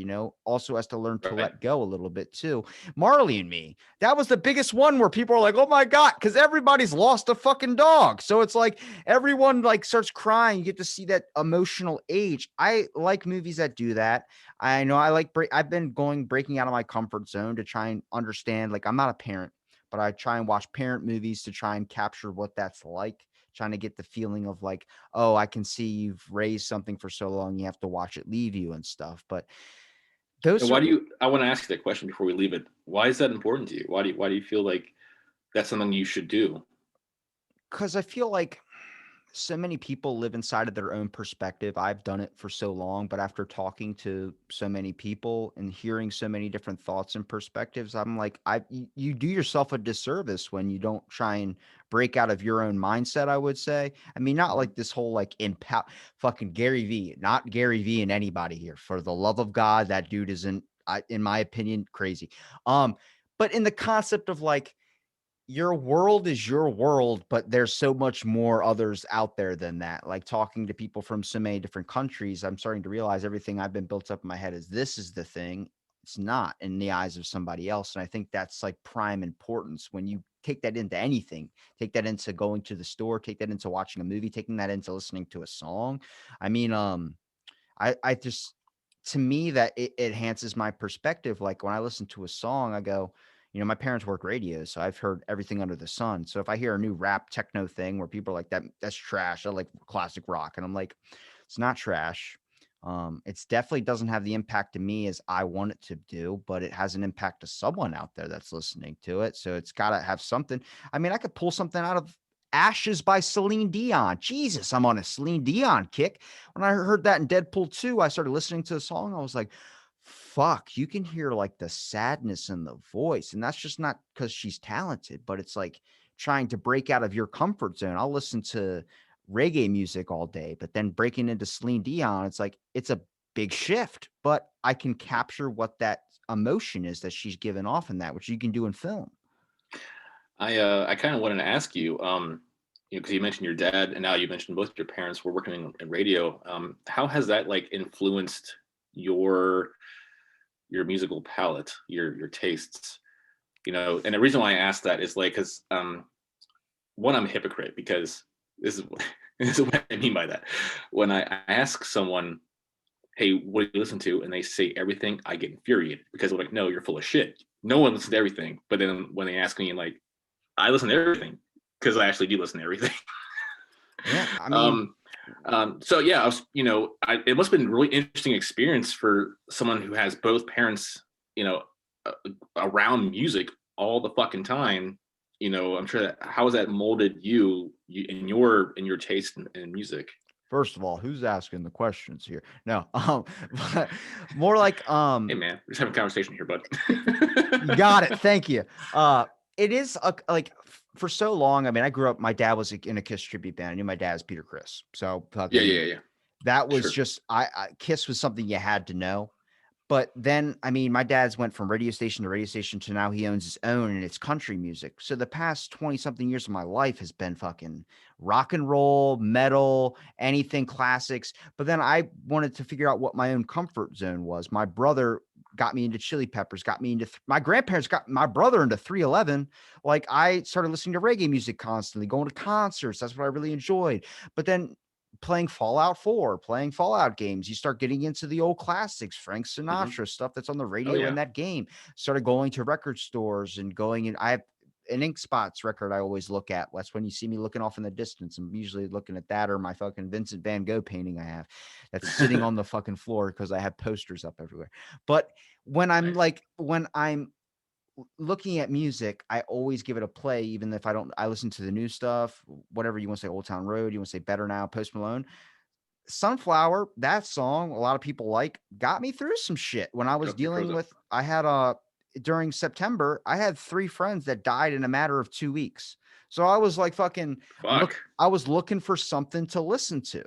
also has to learn to Right. let go a little bit too. Marley and Me, that was the biggest one where people are like, oh my God, because everybody's lost a fucking dog. So it's like everyone like starts crying. You get to see that emotional age. I like movies that do that. I know I've been breaking out of my comfort zone to try and understand. Like, I'm not a parent, but I try and watch parent movies to try and capture what that's like, trying to get the feeling of like, oh, I can see you've raised something for so long, you have to watch it leave you and stuff. But And those why are do you? I want to ask you that question before we leave it. Why is that important to you? Why do you feel like that's something you should do? because I feel like so many people live inside of their own perspective. I've done it for so long, but after talking to so many people and hearing so many different thoughts and perspectives, I'm like, you do yourself a disservice when you don't try and break out of your own mindset, I would say. I mean, not Mhm. like this whole like impact fucking Gary V, not Gary V and anybody here. For the love of God, that dude isn't, in my opinion, crazy. But in the concept of like, your world is your world, but there's so much more others out there than that. Like, talking to people from so many different countries, I'm starting to realize everything I've been built up in my head is this is the thing. It's not in the eyes of somebody else. And I think that's like prime importance when you take that into anything, take that into going to the store, take that into watching a movie, taking that into listening to a song. I mean, I just, to me, that it enhances my perspective. Like, when I listen to a song, I go, my parents work radio, so I've heard everything under the sun. So if I hear a new rap techno thing where people are like, that's trash, I like classic rock. And I'm like, it's not trash. It's definitely doesn't have the impact to me as I want it to do, but it has an impact to someone out there that's listening to it. So it's got to have something. I mean, I could pull something out of Ashes by Celine Dion. Jesus, I'm on a Celine Dion kick. When I heard that in Deadpool 2, I started listening to the song. I was like, fuck, you can hear like the sadness in the voice. And that's just not because she's talented, but it's like trying to break out of your comfort zone. I'll listen to reggae music all day, but then breaking into Celine Dion, it's like, it's a big shift, but I can capture what that emotion is that she's given off in that, which you can do in film. I kind of wanted to ask you, because you mentioned your dad, and now you mentioned both your parents were working in radio. How has that like influenced your your musical palette, your tastes? And the reason why I asked that is like because one, I'm a hypocrite because this is this is what I mean by that. When I ask someone, "Hey, what do you listen to?" and they say everything, I get infuriated because I'm like, "No, you're full of shit. No one listens to everything." But then when they ask me, like, I listen to everything because I actually do listen to everything. Yeah. I mean, um, so yeah, it must have been a really interesting experience for someone who has both parents, you know, uh, around music all the fucking time. I'm sure that how has that molded you in your taste in music? first of all, who's asking the questions here? No, but more like, Hey man, we're just having a conversation here, bud. you got it. Thank you. It is like for so long. I mean, I grew up. My dad was in a Kiss tribute band. I knew my dad as Peter Chris. So Yeah, fucking, yeah, yeah. that was Sure. just Kiss was something you had to know. But then, I mean, my dad's went from radio station to radio station to now he owns his own and it's country music. So the past 20 something years of my life has been fucking rock and roll, metal, anything classics. But then I wanted to figure out what my own comfort zone was. My brother got me into Chili Peppers, got me into my grandparents got my brother into 311. Like, I started listening to reggae music constantly, going to concerts. That's what I really enjoyed. But then playing Fallout 4, playing Fallout games, you start getting into the old classics, Frank Hmm. Sinatra, stuff that's on the Oh radio in yeah. that game. Started going to record stores and going in. an Ink Spots record I always look at. That's when you see me looking off in the distance. I'm usually looking at that or my fucking Vincent Van Gogh painting I have that's sitting on the fucking floor because I have posters up everywhere. But Nice. when I'm looking at music, I always give it a play, even if I don't. I listen to the new stuff, whatever you want to say, Old Town Road, you want to say Better Now, Post Malone. Sunflower, that song a lot of people like, got me through some shit when I was Got you froze dealing up. with. I had during September, I had 3 friends that died in a matter of 2 weeks. So I was like, fucking, Fuck. I was looking for something to listen to.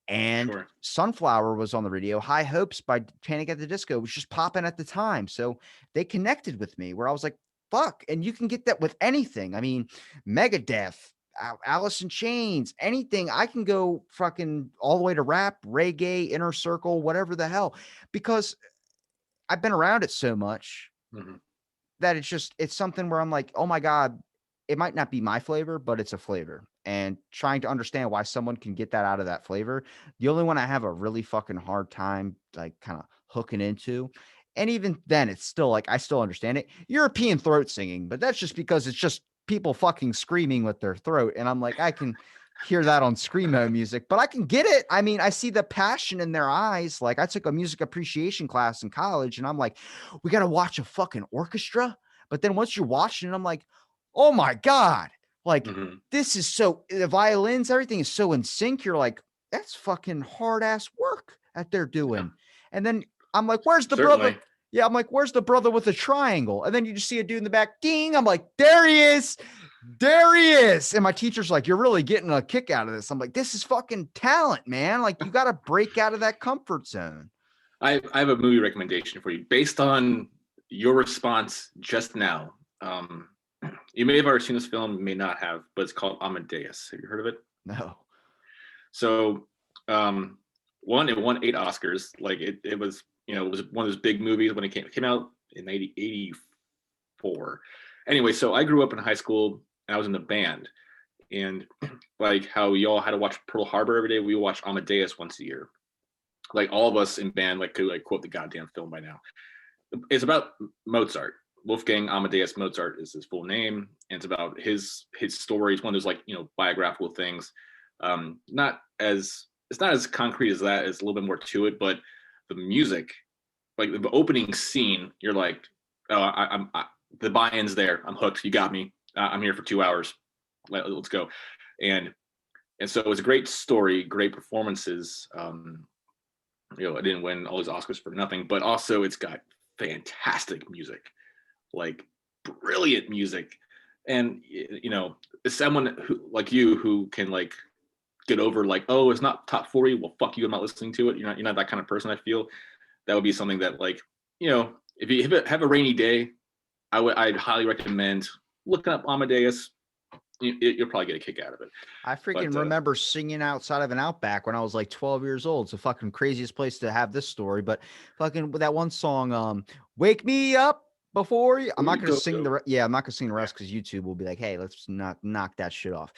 And Sure. Sunflower was on the radio. High Hopes by Panic at the Disco was just popping at the time. So they connected with me where I was like, fuck. And you can get that with anything. I mean, Megadeth, Alice in Chains, anything. I can go fucking all the way to rap, reggae, inner circle, whatever the hell, because I've been around it so much Mhm. that it's something where I'm like, oh my God, it might not be my flavor, but it's a flavor. And trying to understand why someone can get that out of that flavor. The only one I have a really fucking hard time, like, kind of hooking into. And even then, it's still like, I still understand it. European throat singing, but that's just because it's just people fucking screaming with their throat. And I'm like, I can hear that on screamo music, but I can get it. I mean, I see the passion in their eyes. Like, I took a music appreciation class in college, and I'm like, we got to watch a fucking orchestra. But then once you're watching it, I'm like, oh my God, like, Mhm. this is so, the violins, everything is so in sync. You're like, that's fucking hard ass work that they're Yeah. doing. And then I'm like, where's the brother? Certainly. Yeah, I'm like, where's the brother with the triangle? And then you just see a dude in the back, ding. I'm like, there he is. There he is. And my teacher's like, you're really getting a kick out of this. I'm like, this is fucking talent, man. Like, you got to break out of that comfort zone. I have a movie recommendation for you based on your response just now. You may have already seen this film, may not have, but it's called Amadeus. Have you heard of it? No. So, one, it won 8 Oscars. Like it was, it was one of those big movies when it came out in 1984. Anyway, so I grew up in high school and I was in the band. And like how y'all had to watch Pearl Harbor every day, we watch Amadeus once a year. Like all of us in band like could like quote the goddamn film by now. It's about Mozart. Wolfgang Amadeus Mozart is his full name, and it's about his story. It's one of those like biographical things. Not as It's not as concrete as that. It's a little bit more to it, but the music, like the opening scene, you're like, oh, the buy-in's there. I'm hooked. You got me. I'm here for 2 hours. Let's go. And and so it was a great story, great performances. It didn't win all these Oscars for nothing, but also it's got fantastic music, like brilliant music. And someone who like you who can like get over like, oh, it's not top 40, well fuck you, I'm not listening to it. You're not that kind of person. I feel that would be something that like, if you have a rainy day, I'd highly recommend looking up Amadeus. You'll probably get a kick out of it. I freaking But remember singing outside of an Outback when I was like 12 years old. It's the fucking craziest place to have this story. But fucking with that one song, "Wake Me Up Before You." I'm not gonna sing the yeah, I'm not gonna sing the rest because YouTube will be like, "Hey, let's not knock that shit off."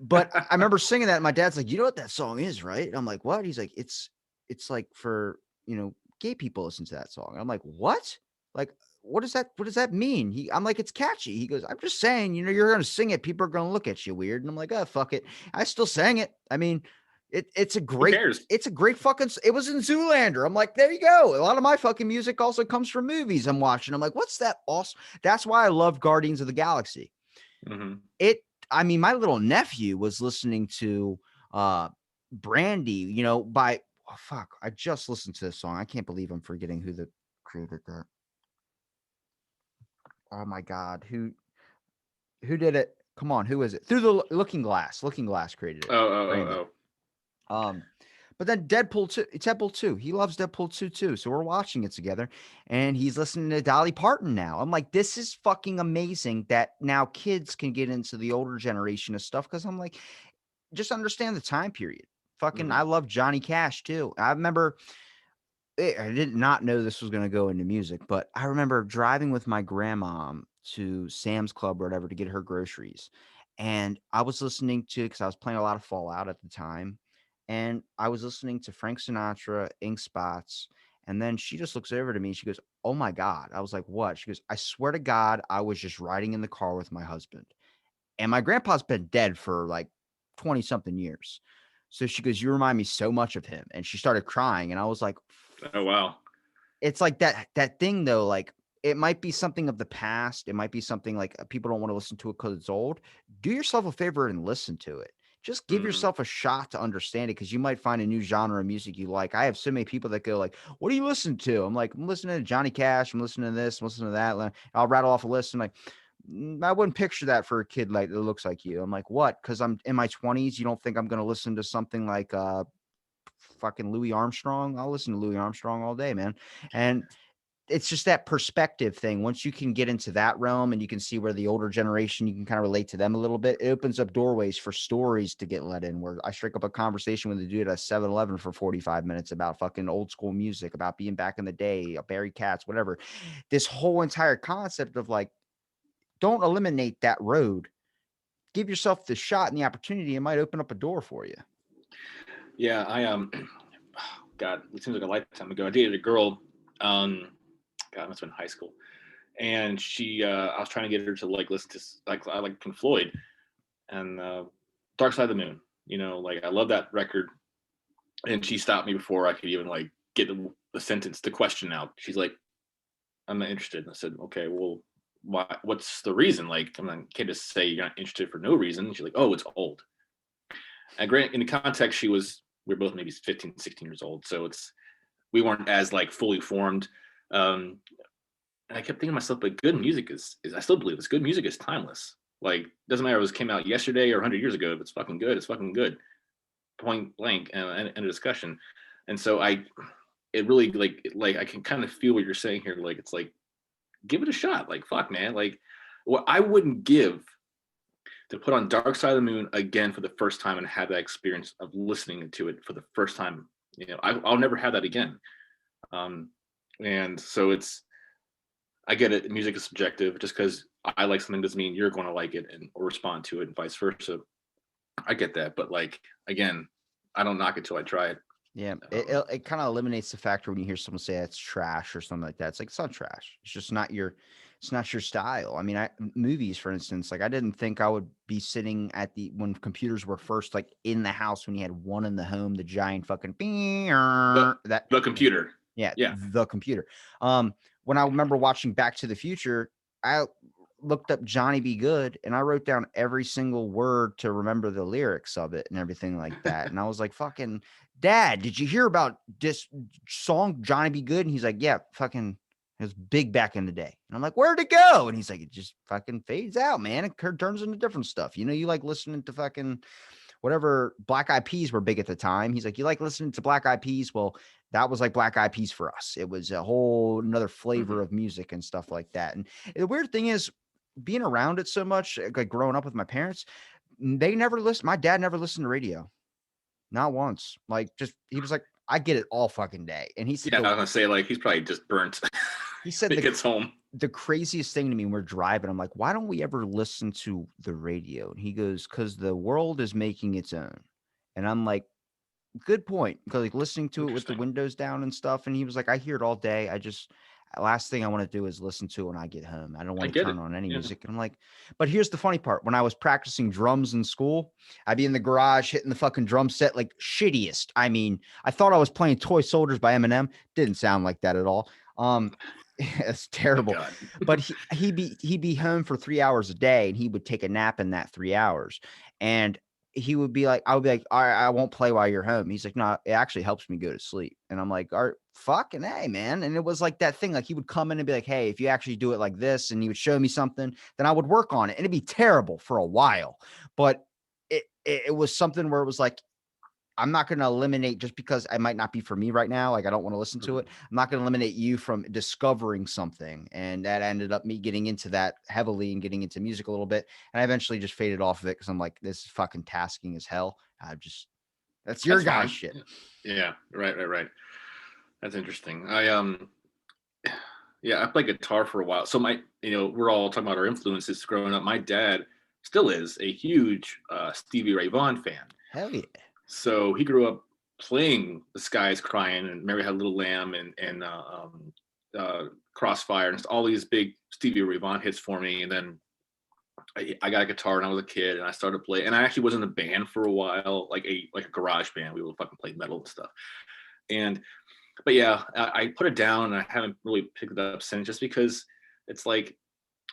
But I remember singing that. And my dad's like, "You know what that song is, right?" And I'm like, "What?" He's like, "It's like for gay people listen to that song." And I'm like, "What?" Like, what does that mean? I'm like, it's catchy. He goes, I'm just saying, you're gonna sing it, people are gonna look at you weird. And I'm like, oh, fuck it. I still sang it. I mean, it's a who great, cares? it's a great fucking, it was in Zoolander. I'm like, there you go. A lot of my fucking music also comes from movies I'm watching. I'm like, what's that awesome? That's why I love Guardians of the Galaxy. Mm-hmm. It, I mean, my little nephew was listening to Brandy, by oh, fuck. I just listened to this song. I can't believe I'm forgetting who the created that. Oh my God. Who did it? Come on, who is it? Through the Looking Glass. Looking Glass created it. Brandy. Oh. Um, but then Deadpool 2, Deadpool 2. He loves Deadpool 2 too. So we're watching it together and he's listening to Dolly Parton now. I'm like, this is fucking amazing that now kids can get into the older generation of stuff. Cause I'm like, just understand the time period. Fucking, Mm-hmm. I love Johnny Cash too. I remember I did not know this was going to go into music, but I remember driving with my grandma to Sam's Club or whatever to get her groceries. And I was listening to, because I was playing a lot of Fallout at the time. And I was listening to Frank Sinatra, Ink Spots. And then she just looks over to me and she goes, "Oh my God." I was like, "What?" She goes, "I swear to God, I was just riding in the car with my husband. And my grandpa's been dead for like 20 something years." So she goes, "You remind me so much of him." And she started crying. And I was like, Oh wow. it's like that thing though, like it might be something of the past. It might be something like people don't want to listen to it because it's old. Do yourself a favor and listen to it. Just give Mm. yourself a shot to understand it because you might find a new genre of music you like. I have so many people that go like, "What do you listen to?" I'm like, "I'm listening to Johnny Cash. I'm listening to this. I'm listening to that." I'll rattle off a list. And like, I wouldn't picture that for a kid like that looks like you. I'm like, "What?" Because I'm in my 20s. You don't think I'm going to listen to something like fucking Louis Armstrong? I'll listen to Louis Armstrong all day, man. And it's just that perspective thing. Once you can get into that realm and you can see where the older generation, you can kind of relate to them a little bit. It opens up doorways for stories to get let in. Where I strike up a conversation with a dude at 7-Eleven for 45 minutes about fucking old school music, about being back in the day, Barry Katz, whatever. This whole entire concept of like, don't eliminate that road. Give yourself the shot and the opportunity. It might open up a door for you. Yeah, I God, it seems like a lifetime ago. I dated a girl. God, it must have been high school, and she, I was trying to get her to like listen to like I like Pink Floyd and Dark Side of the Moon. You know, like I love that record, and she stopped me before I could even like get the sentence, the question out. She's like, "I'm not interested." And I said, "Okay, well, why? What's the reason? Like, I'm not, can't just say you're not interested for no reason." She's like, "Oh, it's old." And grant in the context, we were both maybe 15, 16 years old, so we weren't as like fully formed. Um, and I kept thinking to myself, but good music is I still believe this. Good music is timeless. Like, doesn't matter if it came out yesterday or 100 years ago. If it's fucking good, it's fucking good. Point blank, and a discussion. And so it really like I can kind of feel what you're saying here. Like, it's like, give it a shot. Like, fuck, man. Like, what I wouldn't give to put on Dark Side of the Moon again for the first time and have that experience of listening to it for the first time. You know, I'll never have that again. And so I get it. Music is subjective. Just because I like something doesn't mean you're going to like it and or respond to it, and vice versa. I get that, but like again, I don't knock it till I try it. Yeah, it kind of eliminates the factor when you hear someone say it's trash or something like that. It's like it's not trash. It's just not it's not your style. I mean, movies, for instance, like I didn't think I would be sitting at when computers were first like in the house when you had one in the home, the giant fucking The that the computer. yeah, Yeah. the computer. When I remember watching Back to the Future, I looked up Johnny Be Good and I wrote down every single word to remember the lyrics of it and everything like that. And I was like, fucking Dad, did you hear about this song Johnny Be Good? And he's like, yeah, fucking it was big back in the day. And I'm like, where'd it go? And he's like, it just fucking fades out, man. It turns into different stuff. You know, you like listening to fucking whatever Black Eyed Peas were big at the time. He's like, you like listening to Black Eyed Peas? Well, that was like Black Eyed Peas for us. It was a whole another flavor of music and stuff like that. And the weird thing is, being around it so much, like growing up with my parents, they never listened. My dad never listened to radio, not once. Like, just he was like, I get it all fucking day. And he said Yeah, I was gonna say like he's probably just burnt he said when he gets home. the craziest thing to me when we're driving, I'm like, why don't we ever listen to the radio? And he goes, because the world is making its own. And I'm like, good point. Because like listening to it with the Interesting. windows down and stuff. And he was like, I hear it all day. Last thing I want to do is listen to it when I get home. I don't I want to get it. turn on any Yeah. music. And I'm like, but here's the funny part. When I was practicing drums in school, I'd be in the garage hitting the fucking drum set like shittiest. I mean, I thought I was playing Toy Soldiers by Eminem. Didn't sound like that at all. It's Thank terrible. God. But he'd be home for 3 hours a day and he would take a nap in that 3 hours. And he would be like, I would be like, all right, I won't play while you're home. He's like, no, it actually helps me go to sleep. And I'm like, all right, fucking hey, man. And it was like that thing. Like he would come in and be like, hey, if you actually do it like this, and he would show me something, then I would work on it. And it'd be terrible for a while. But it was something where it was like, I'm not going to eliminate just because I might not be for me right now. Like I don't want to listen to it. I'm not going to eliminate you from discovering something. And that ended up me getting into that heavily and getting into music a little bit. And I eventually just faded off of it because I'm like, this is fucking tasking as hell. That's your That's guy fine. shit. Yeah. Right. That's interesting. Yeah, I played guitar for a while. So we're all talking about our influences growing up. My dad still is a huge Stevie Ray Vaughan fan. Hell yeah. So he grew up playing The Sky Is Crying and Mary Had a Little Lamb and Crossfire and all these big Stevie Ray Vaughan hits for me. And then I got a guitar when I was a kid and I started playing. And I actually was in a band for a while, like a garage band. We would fucking play metal and stuff. But yeah, I put it down and I haven't really picked it up since, just because it's like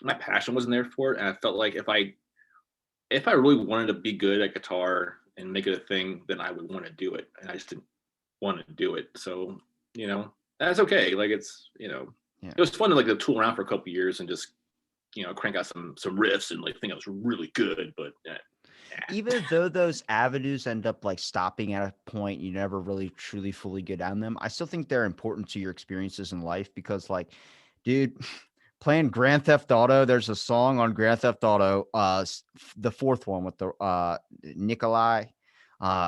my passion wasn't there for it. And I felt like if I really wanted to be good at guitar and make it a thing, then I would want to do it. And I just didn't want to do it. So, that's okay. Like it's, it was fun to like tool around for a couple of years and just, crank out some riffs and like think I was really good. But even though those avenues end up like stopping at a point, you never really truly fully go down them. I still think they're important to your experiences in life because, like, dude, playing Grand Theft Auto, there's a song on Grand Theft Auto, the fourth one with the Nikolai,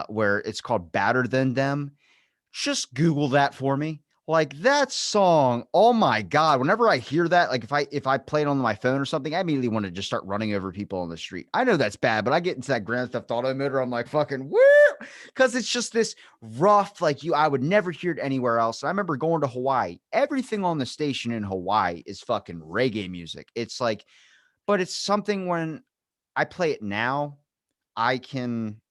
where it's called Better Than Them. Just Google that for me. Like that song, oh my God. Whenever I hear that, like if I play it on my phone or something, I immediately want to just start running over people on the street. I know that's bad, but I get into that Grand Theft Auto mode where I'm like fucking woo, because it's just this rough, like I would never hear it anywhere else. I remember going to Hawaii. Everything on the station in Hawaii is fucking reggae music. It's like, but it's something when I play it now, I can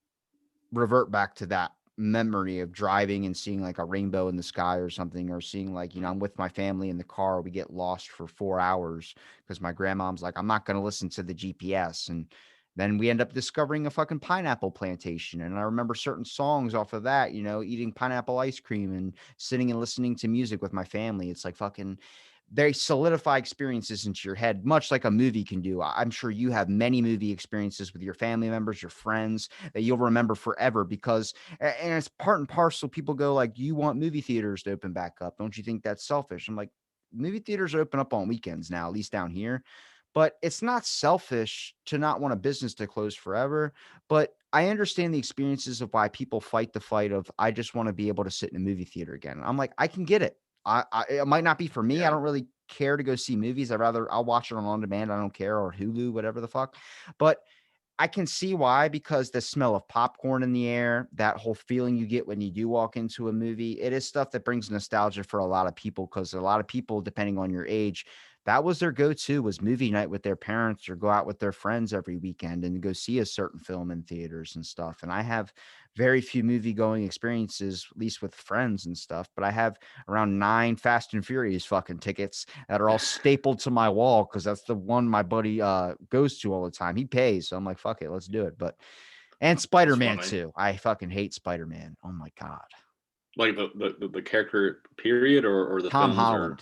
revert back to that memory of driving and seeing like a rainbow in the sky or something, or seeing like, I'm with my family in the car, we get lost for 4 hours because my grandmom's like, I'm not going to listen to the GPS. And then we end up discovering a fucking pineapple plantation. And I remember certain songs off of that, eating pineapple ice cream and sitting and listening to music with my family. It's like fucking, they solidify experiences into your head, much like a movie can do. I'm sure you have many movie experiences with your family members, your friends that you'll remember forever because, and it's part and parcel. People go like, you want movie theaters to open back up. Don't you think that's selfish? I'm like, movie theaters open up on weekends now, at least down here. But it's not selfish to not want a business to close forever. But I understand the experiences of why people fight the fight of, I just want to be able to sit in a movie theater again. I'm like, I can get it. It might not be for me. I don't really care to go see movies. I'll watch it on demand. I don't care, or Hulu, whatever the fuck. But I can see why, because the smell of popcorn in the air, that whole feeling you get when you do walk into a movie, it is stuff that brings nostalgia for a lot of people, because a lot of people, depending on your age, that was their go-to, was movie night with their parents or go out with their friends every weekend and go see a certain film in theaters and stuff. And I have very few movie going experiences, at least with friends and stuff, but I have around 9 Fast and Furious fucking tickets that are all stapled to my wall because that's the one my buddy goes to all the time. He pays, so I'm like, fuck it, let's do it. And Spider-Man too. I fucking hate Spider-Man. Oh my God. Like the character period or the Tom films Holland.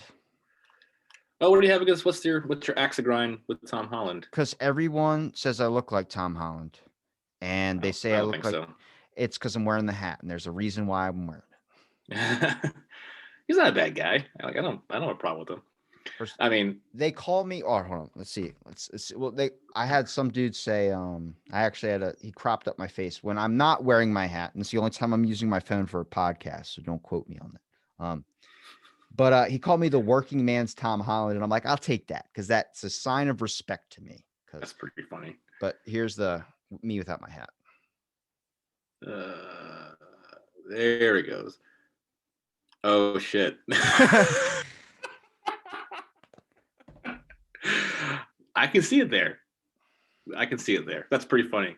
Oh, what do you have against what's your axe to grind with Tom Holland? Because everyone says I look like Tom Holland, and they say I don't look think like so. It's because I'm wearing the hat, and there's a reason why I'm wearing it. He's not a bad guy. Like I don't have a problem with him. First, I mean, they call me. Oh, hold on. Let's see. Let's well, I had some dude say. I actually he cropped up my face when I'm not wearing my hat, and it's the only time I'm using my phone for a podcast. So don't quote me on that. But he called me the working man's Tom Holland, and I'm like, I'll take that because that's a sign of respect to me. That's pretty funny. But here's the me without my hat. There he goes. Oh shit. I can see it there. That's pretty funny.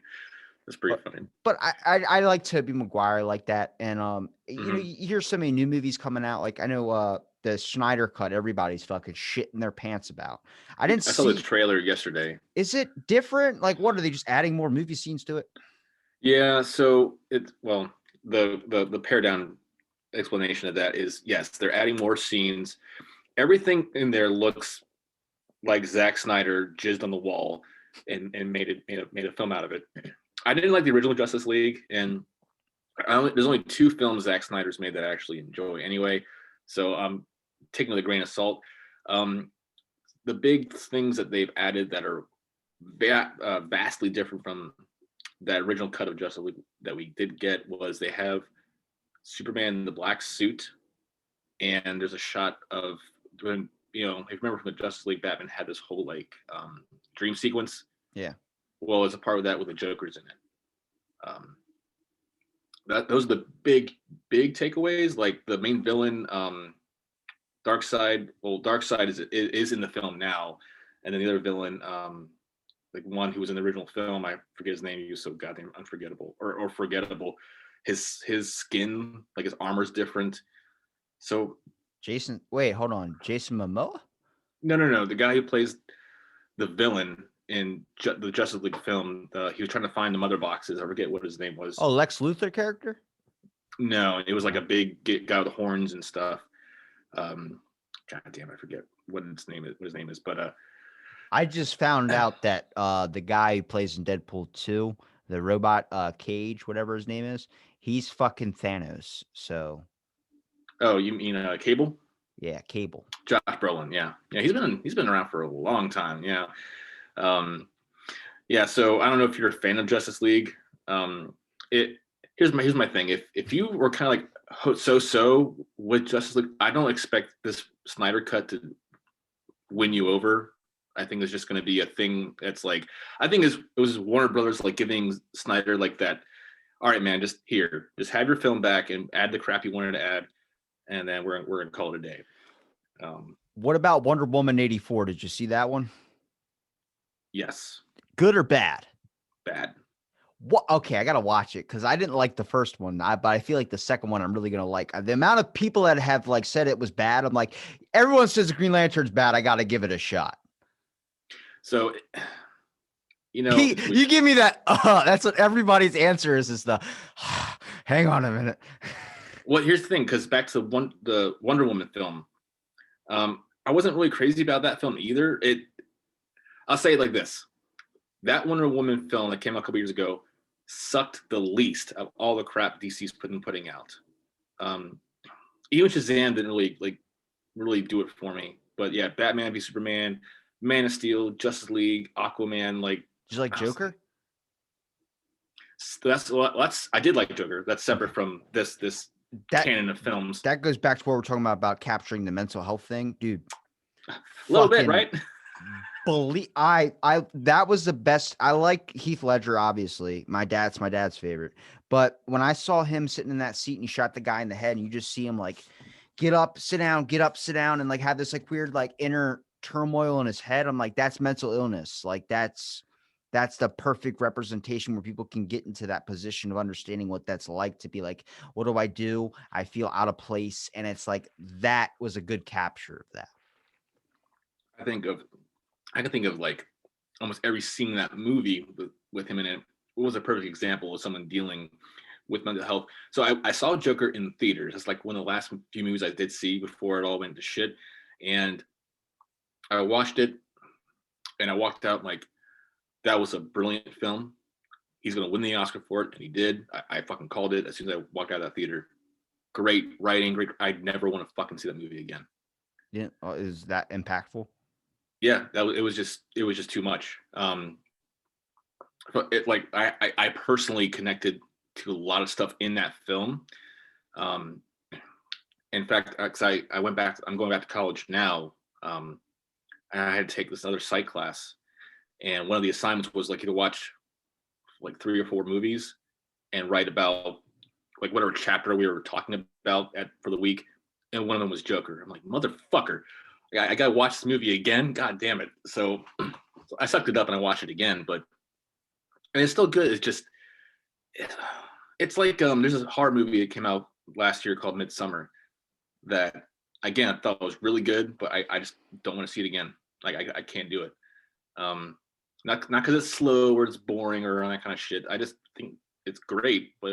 Funny. But I like Tobey Maguire like that. And you hear so many new movies coming out. Like I know the Schneider Cut, everybody's fucking shitting their pants about. I saw the trailer yesterday. Is it different? Like, what are they just adding more movie scenes to it? Yeah, so the pare down explanation of that is yes, they're adding more scenes. Everything in there looks like Zack Snyder jizzed on the wall and made a film out of it. I didn't like the original Justice League, and there's only 2 films Zack Snyder's made that I actually enjoy anyway. So I'm taking it with a grain of salt. The big things that they've added that are vastly different from that original cut of Justice League that we did get was they have Superman in the black suit, and there's a shot of when if you remember from the Justice League, Batman had this whole like dream sequence. Yeah. Well, it's a part of that with the Joker's in it. those are the big takeaways. Like the main villain, Darkseid. Well, Darkseid is in the film now, and then the other villain, like one who was in the original film, I forget his name. He was so goddamn unforgettable or forgettable. His skin, like his armor's different. So Jason, wait, hold on. Jason Momoa? no, the guy who plays the villain in the Justice League film, he was trying to find the mother boxes. I forget what his name was. Oh, Lex Luthor character? No, it was like a big guy with horns and stuff. God damn, I forget what his name is. But I just found out that the guy who plays in Deadpool 2, the robot Cage, whatever his name is, he's fucking Thanos. So oh, you mean Cable? yeah, Cable. Josh Brolin, yeah, he's been around for a long time, yeah. Yeah, so I don't know if you're a fan of Justice League. Here's my thing. If you were kind of like so with Justice League, I don't expect this Snyder cut to win you over. I think it's just going to be a thing that's like, I think it was Warner Brothers like giving Snyder like that. All right, man, just have your film back and add the crap you wanted to add, and then we're gonna call it a day. What about Wonder Woman 84? Did you see that one? Yes. Good or bad? Bad. What? Okay, I gotta watch it because I didn't like the first one, but I feel like the second one I'm really gonna like. The amount of people that have like said it was bad, I'm like, everyone says the Green Lantern's bad. I gotta give it a shot. So, you give me that. That's what everybody's answer is the. Hang on a minute. Well, here's the thing, because back to the Wonder Woman film, I wasn't really crazy about that film either. I'll say it like this: that Wonder Woman film that came out a couple years ago sucked the least of all the crap DC's putting out. Even Shazam didn't really do it for me. But yeah, Batman v Superman, Man of Steel, Justice League, Aquaman, Did you like Joker? I did like Joker. That's separate from this canon of films. That goes back to what we're talking about capturing the mental health thing, dude. A little bit, right? That was the best. I like Heath Ledger, obviously. My dad's favorite. But when I saw him sitting in that seat and he shot the guy in the head, and you just see him like get up, sit down, and like have this like weird like inner turmoil in his head. I'm like, that's mental illness. Like that's the perfect representation where people can get into that position of understanding what that's like to be like, what do I do? I feel out of place. And it's like, that was a good capture of that. I can think of like almost every scene in that movie with him in it. It was a perfect example of someone dealing with mental health. So I saw Joker in theaters. It's like one of the last few movies I did see before it all went to shit. And I watched it and I walked out like, that was a brilliant film. He's going to win the Oscar for it. And he did. I fucking called it as soon as I walked out of that theater. Great writing. Great. I'd never want to fucking see that movie again. Yeah. Is that impactful? Yeah, it was just too much. But I personally connected to a lot of stuff in that film. In fact, because I'm going back to college now, and I had to take this other psych class, and one of the assignments was like you to watch like 3 or 4 movies and write about like whatever chapter we were talking about for the week, and one of them was Joker. I'm like, motherfucker, I gotta watch this movie again. God damn it! So I sucked it up and I watched it again, and it's still good. It's just it's like there's a horror movie that came out last year called Midsummer that again I thought was really good, but I just don't want to see it again. Like I can't do it. Not because it's slow or it's boring or that kind of shit. I just think it's great, but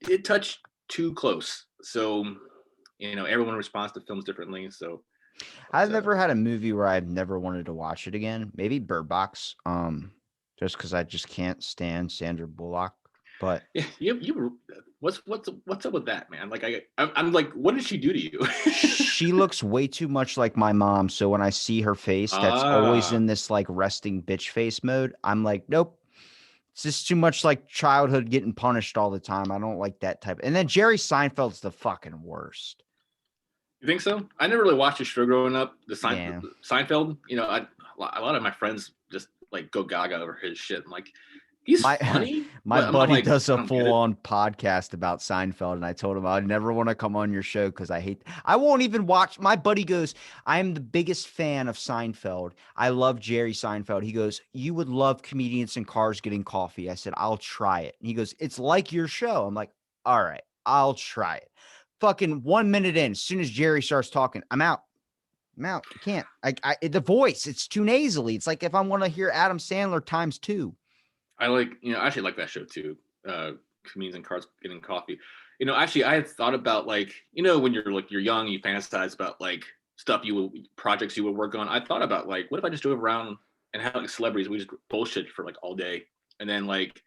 it touched too close. So, everyone responds to films differently. So I've never had a movie where I've never wanted to watch it again. Maybe Bird Box. Just because I just can't stand Sandra Bullock. But yeah, what's up with that, man? Like I'm like, what did she do to you? She looks way too much like my mom. So when I see her face, that's always in this like resting bitch face mode. I'm like, nope. It's just too much like childhood getting punished all the time. I don't like that type. And then Jerry Seinfeld's the fucking worst. You think so? I never really watched the show growing up. Seinfeld. A lot of my friends just like go gaga over his shit. I'm like, he's My funny, my but I'm not buddy like, does I a don't get it. full-on podcast about Seinfeld, and I told him I never want to come on your show because I won't even watch. My buddy goes, I am the biggest fan of Seinfeld. I love Jerry Seinfeld. He goes, you would love comedians in cars getting coffee. I said, I'll try it. And he goes, it's like your show. I'm like, all right, I'll try it. Fucking 1 minute in, as soon as Jerry starts talking, I'm out. I'm out. I can't. The voice, it's too nasally. It's like if I want to hear Adam Sandler times two. I like, I actually like that show too. Comedians in cars getting coffee. Actually, I had thought about like, when you're young, you fantasize about like projects you would work on. I thought about like, what if I just drove around and had like celebrities, we just bullshit for like all day, and then like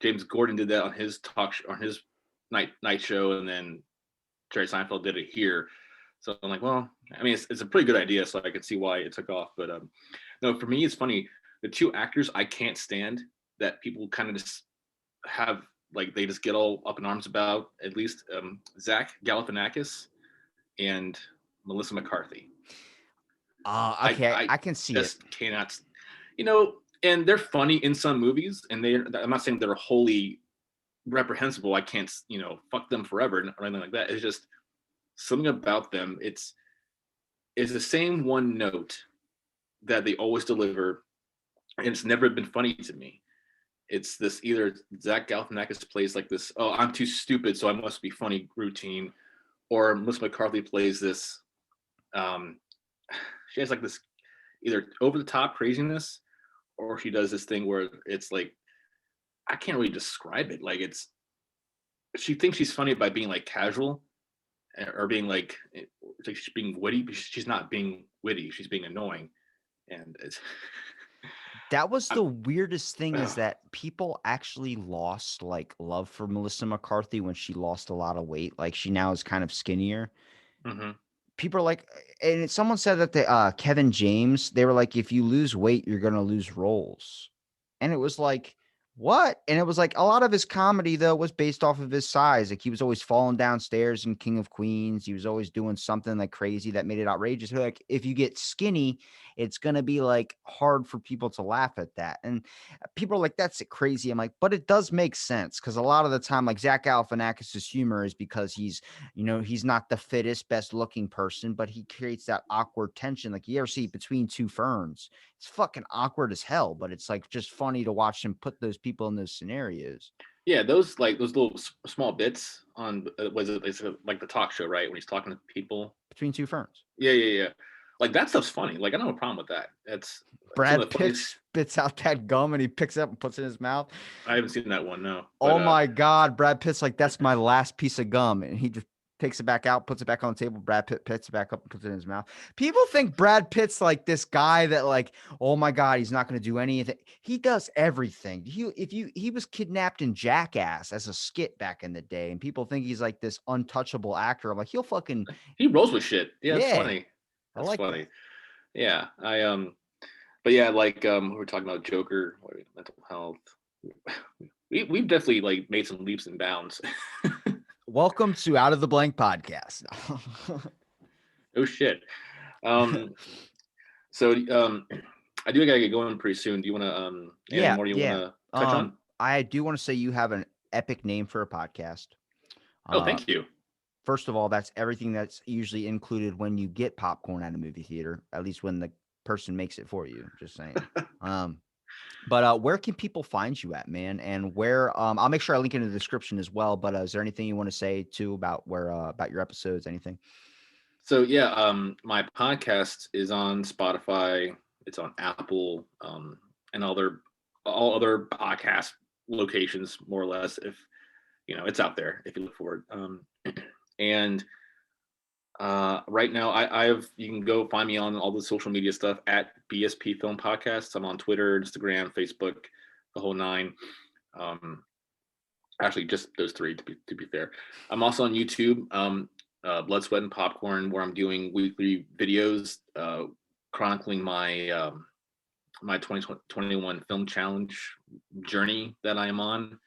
James Gordon did that on his on his night show, and then Jerry Seinfeld did it here. So I'm like, well, I mean, it's a pretty good idea, so I can see why it took off. But no, for me, it's funny. The two actors I can't stand that people kind of just have like they just get all up in arms about, at least Zach Galifianakis and Melissa McCarthy. Okay, I I can see it. just cannot, and they're funny in some movies, and I'm not saying they're wholly reprehensible. I can't, fuck them forever or anything like that. It's just something about them. It's the same one note that they always deliver, and it's never been funny to me. It's this either Zach Galifianakis plays like this, oh, I'm too stupid, so I must be funny routine, or Melissa McCarthy plays this. She has like this either over the top craziness, or she does this thing where it's like I can't really describe it. Like she thinks she's funny by being like casual, or being like she's being witty, but she's not being witty. She's being annoying, and it's. That was the weirdest thing is that people actually lost like love for Melissa McCarthy when she lost a lot of weight. Like she now is kind of skinnier. Mm-hmm. People are like, and someone said that the Kevin James, they were like, if you lose weight, you're gonna lose roles. And it was like, what? And it was like a lot of his comedy though was based off of his size. Like he was always falling downstairs in King of Queens. He was always doing something like crazy that made it outrageous. Like if you get skinny, it's gonna be like hard for people to laugh at that. And people are like, that's crazy. I'm like, but it does make sense because a lot of the time, like Zach Galifianakis' humor is because he's not the fittest, best looking person, but he creates that awkward tension. Like you ever see Between Two Ferns? It's fucking awkward as hell, but it's like just funny to watch him put those people in those scenarios. Yeah, those little small bits on it's like the talk show, right? When he's talking to people. Between Two Ferns. Yeah. Like that stuff's funny. Like I don't have a problem with that. That's some Brad of the Pitt funniest. spits out that gum and he picks it up and puts it in his mouth. I haven't seen that one, no. Oh But my God. Brad Pitt's like, that's my last piece of gum. And he just takes it back out, puts it back on the table. Brad Pitt picks it back up and puts it in his mouth. People think Brad Pitt's like this guy that like, oh my God, he's not going to do anything. He does everything. He was kidnapped in Jackass as a skit back in the day. And people think he's like this untouchable actor. I'm like, he'll fucking. he rolls with shit. Yeah, it's funny. I That's like funny. that. Yeah. But yeah, like we were talking about Joker, mental health. We've definitely like made some leaps and bounds. Welcome to Out of the Blank podcast. Oh shit. So I do gotta get going pretty soon. Do you want to? Any more you want to touch on? I do want to say you have an epic name for a podcast. Oh, thank you. First of all, that's everything that's usually included when you get popcorn at a movie theater, at least when the person makes it for you. Just saying. But where can people find you at, man? And where I'll make sure I link it in the description as well. But is there anything you want to say too about where about your episodes? Anything? So yeah, my podcast is on Spotify. It's on Apple, and all other podcast locations, more or less. If it's out there if you look for it. And right now, you can go find me on all the social media stuff at BSP Film Podcasts. I'm on Twitter, Instagram, Facebook, the whole nine. Actually, just those three to be fair. I'm also on YouTube, Blood, Sweat, and Popcorn, where I'm doing weekly videos chronicling my my 2021 film challenge journey that I am on.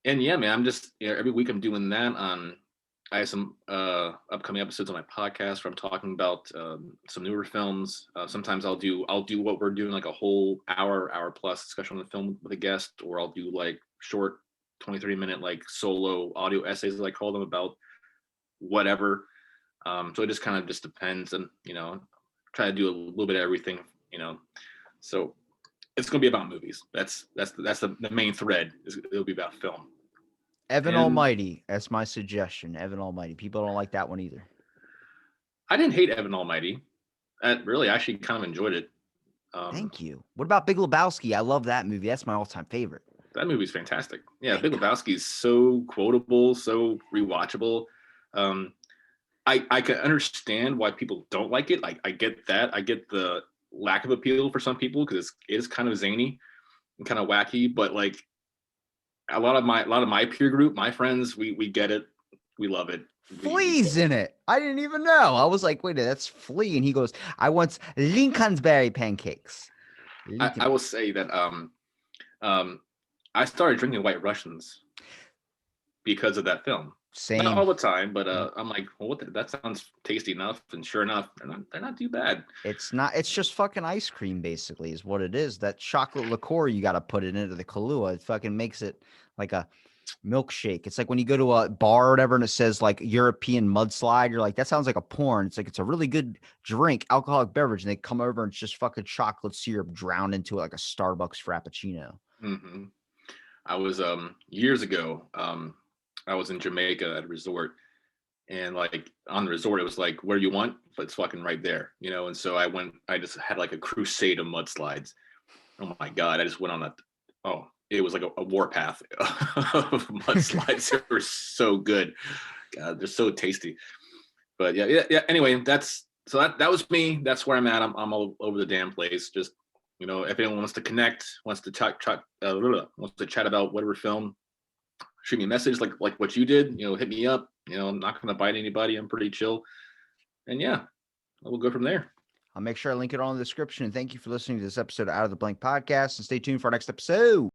And yeah, man, I'm just every week I'm doing that on I have some upcoming episodes on my podcast where I'm talking about some newer films. Sometimes I'll do what we're doing, like a whole hour plus discussion on the film with a guest, or I'll do like short 23-minute like solo audio essays, as I call them, about whatever. So it just kind of just depends, and try to do a little bit of everything. So it's going to be about movies. That's the main thread. It'll be about film. Evan And Almighty. That's my suggestion. Evan Almighty. People don't like that one either. I didn't hate Evan Almighty. I really actually kind of enjoyed it. Thank you. What about Big Lebowski? I love that movie. That's my all-time favorite. That movie's fantastic. Yeah, Thank Big Lebowski is so quotable, so rewatchable. I can understand why people don't like it. Like I get that. I get the lack of appeal for some people because it is kind of zany and kind of wacky. But like a lot of my peer group, my friends, we get it. We love it. Flea's in it. I didn't even know. I was like, wait, that's Flea. And he goes, I want Lincolnsberry pancakes. I will say that I started drinking White Russians because of that film. Same. Not all the time, but I'm like, well, that sounds tasty enough. And sure enough, they're not too bad. It's not. It's just fucking ice cream, basically, is what it is. That chocolate liqueur you got to put it into the Kahlua. It fucking makes it like a milkshake. It's like when you go to a bar or whatever and it says like European mudslide, you're like, that sounds like a porn. It's like it's a really good drink, alcoholic beverage, and they come over and it's just fucking chocolate syrup drowned into it like a Starbucks Frappuccino. Mm-hmm. I was years ago. I was in Jamaica at a resort, and like on the resort, it was like, where you want, but it's fucking right there, And so I just had like a crusade of mudslides. Oh my God. I just went on it was like a warpath of mudslides. They were so good. God, they're so tasty. But yeah. Anyway, that was me. That's where I'm at. I'm all over the damn place. Just, if anyone wants to connect, wants to chat about whatever film, shoot me a message like what you did, hit me up. I'm not going to bite anybody. I'm pretty chill. And yeah, we'll go from there. I'll make sure I link it all in the description. And thank you for listening to this episode of Out of the Blank Podcast. And stay tuned for our next episode.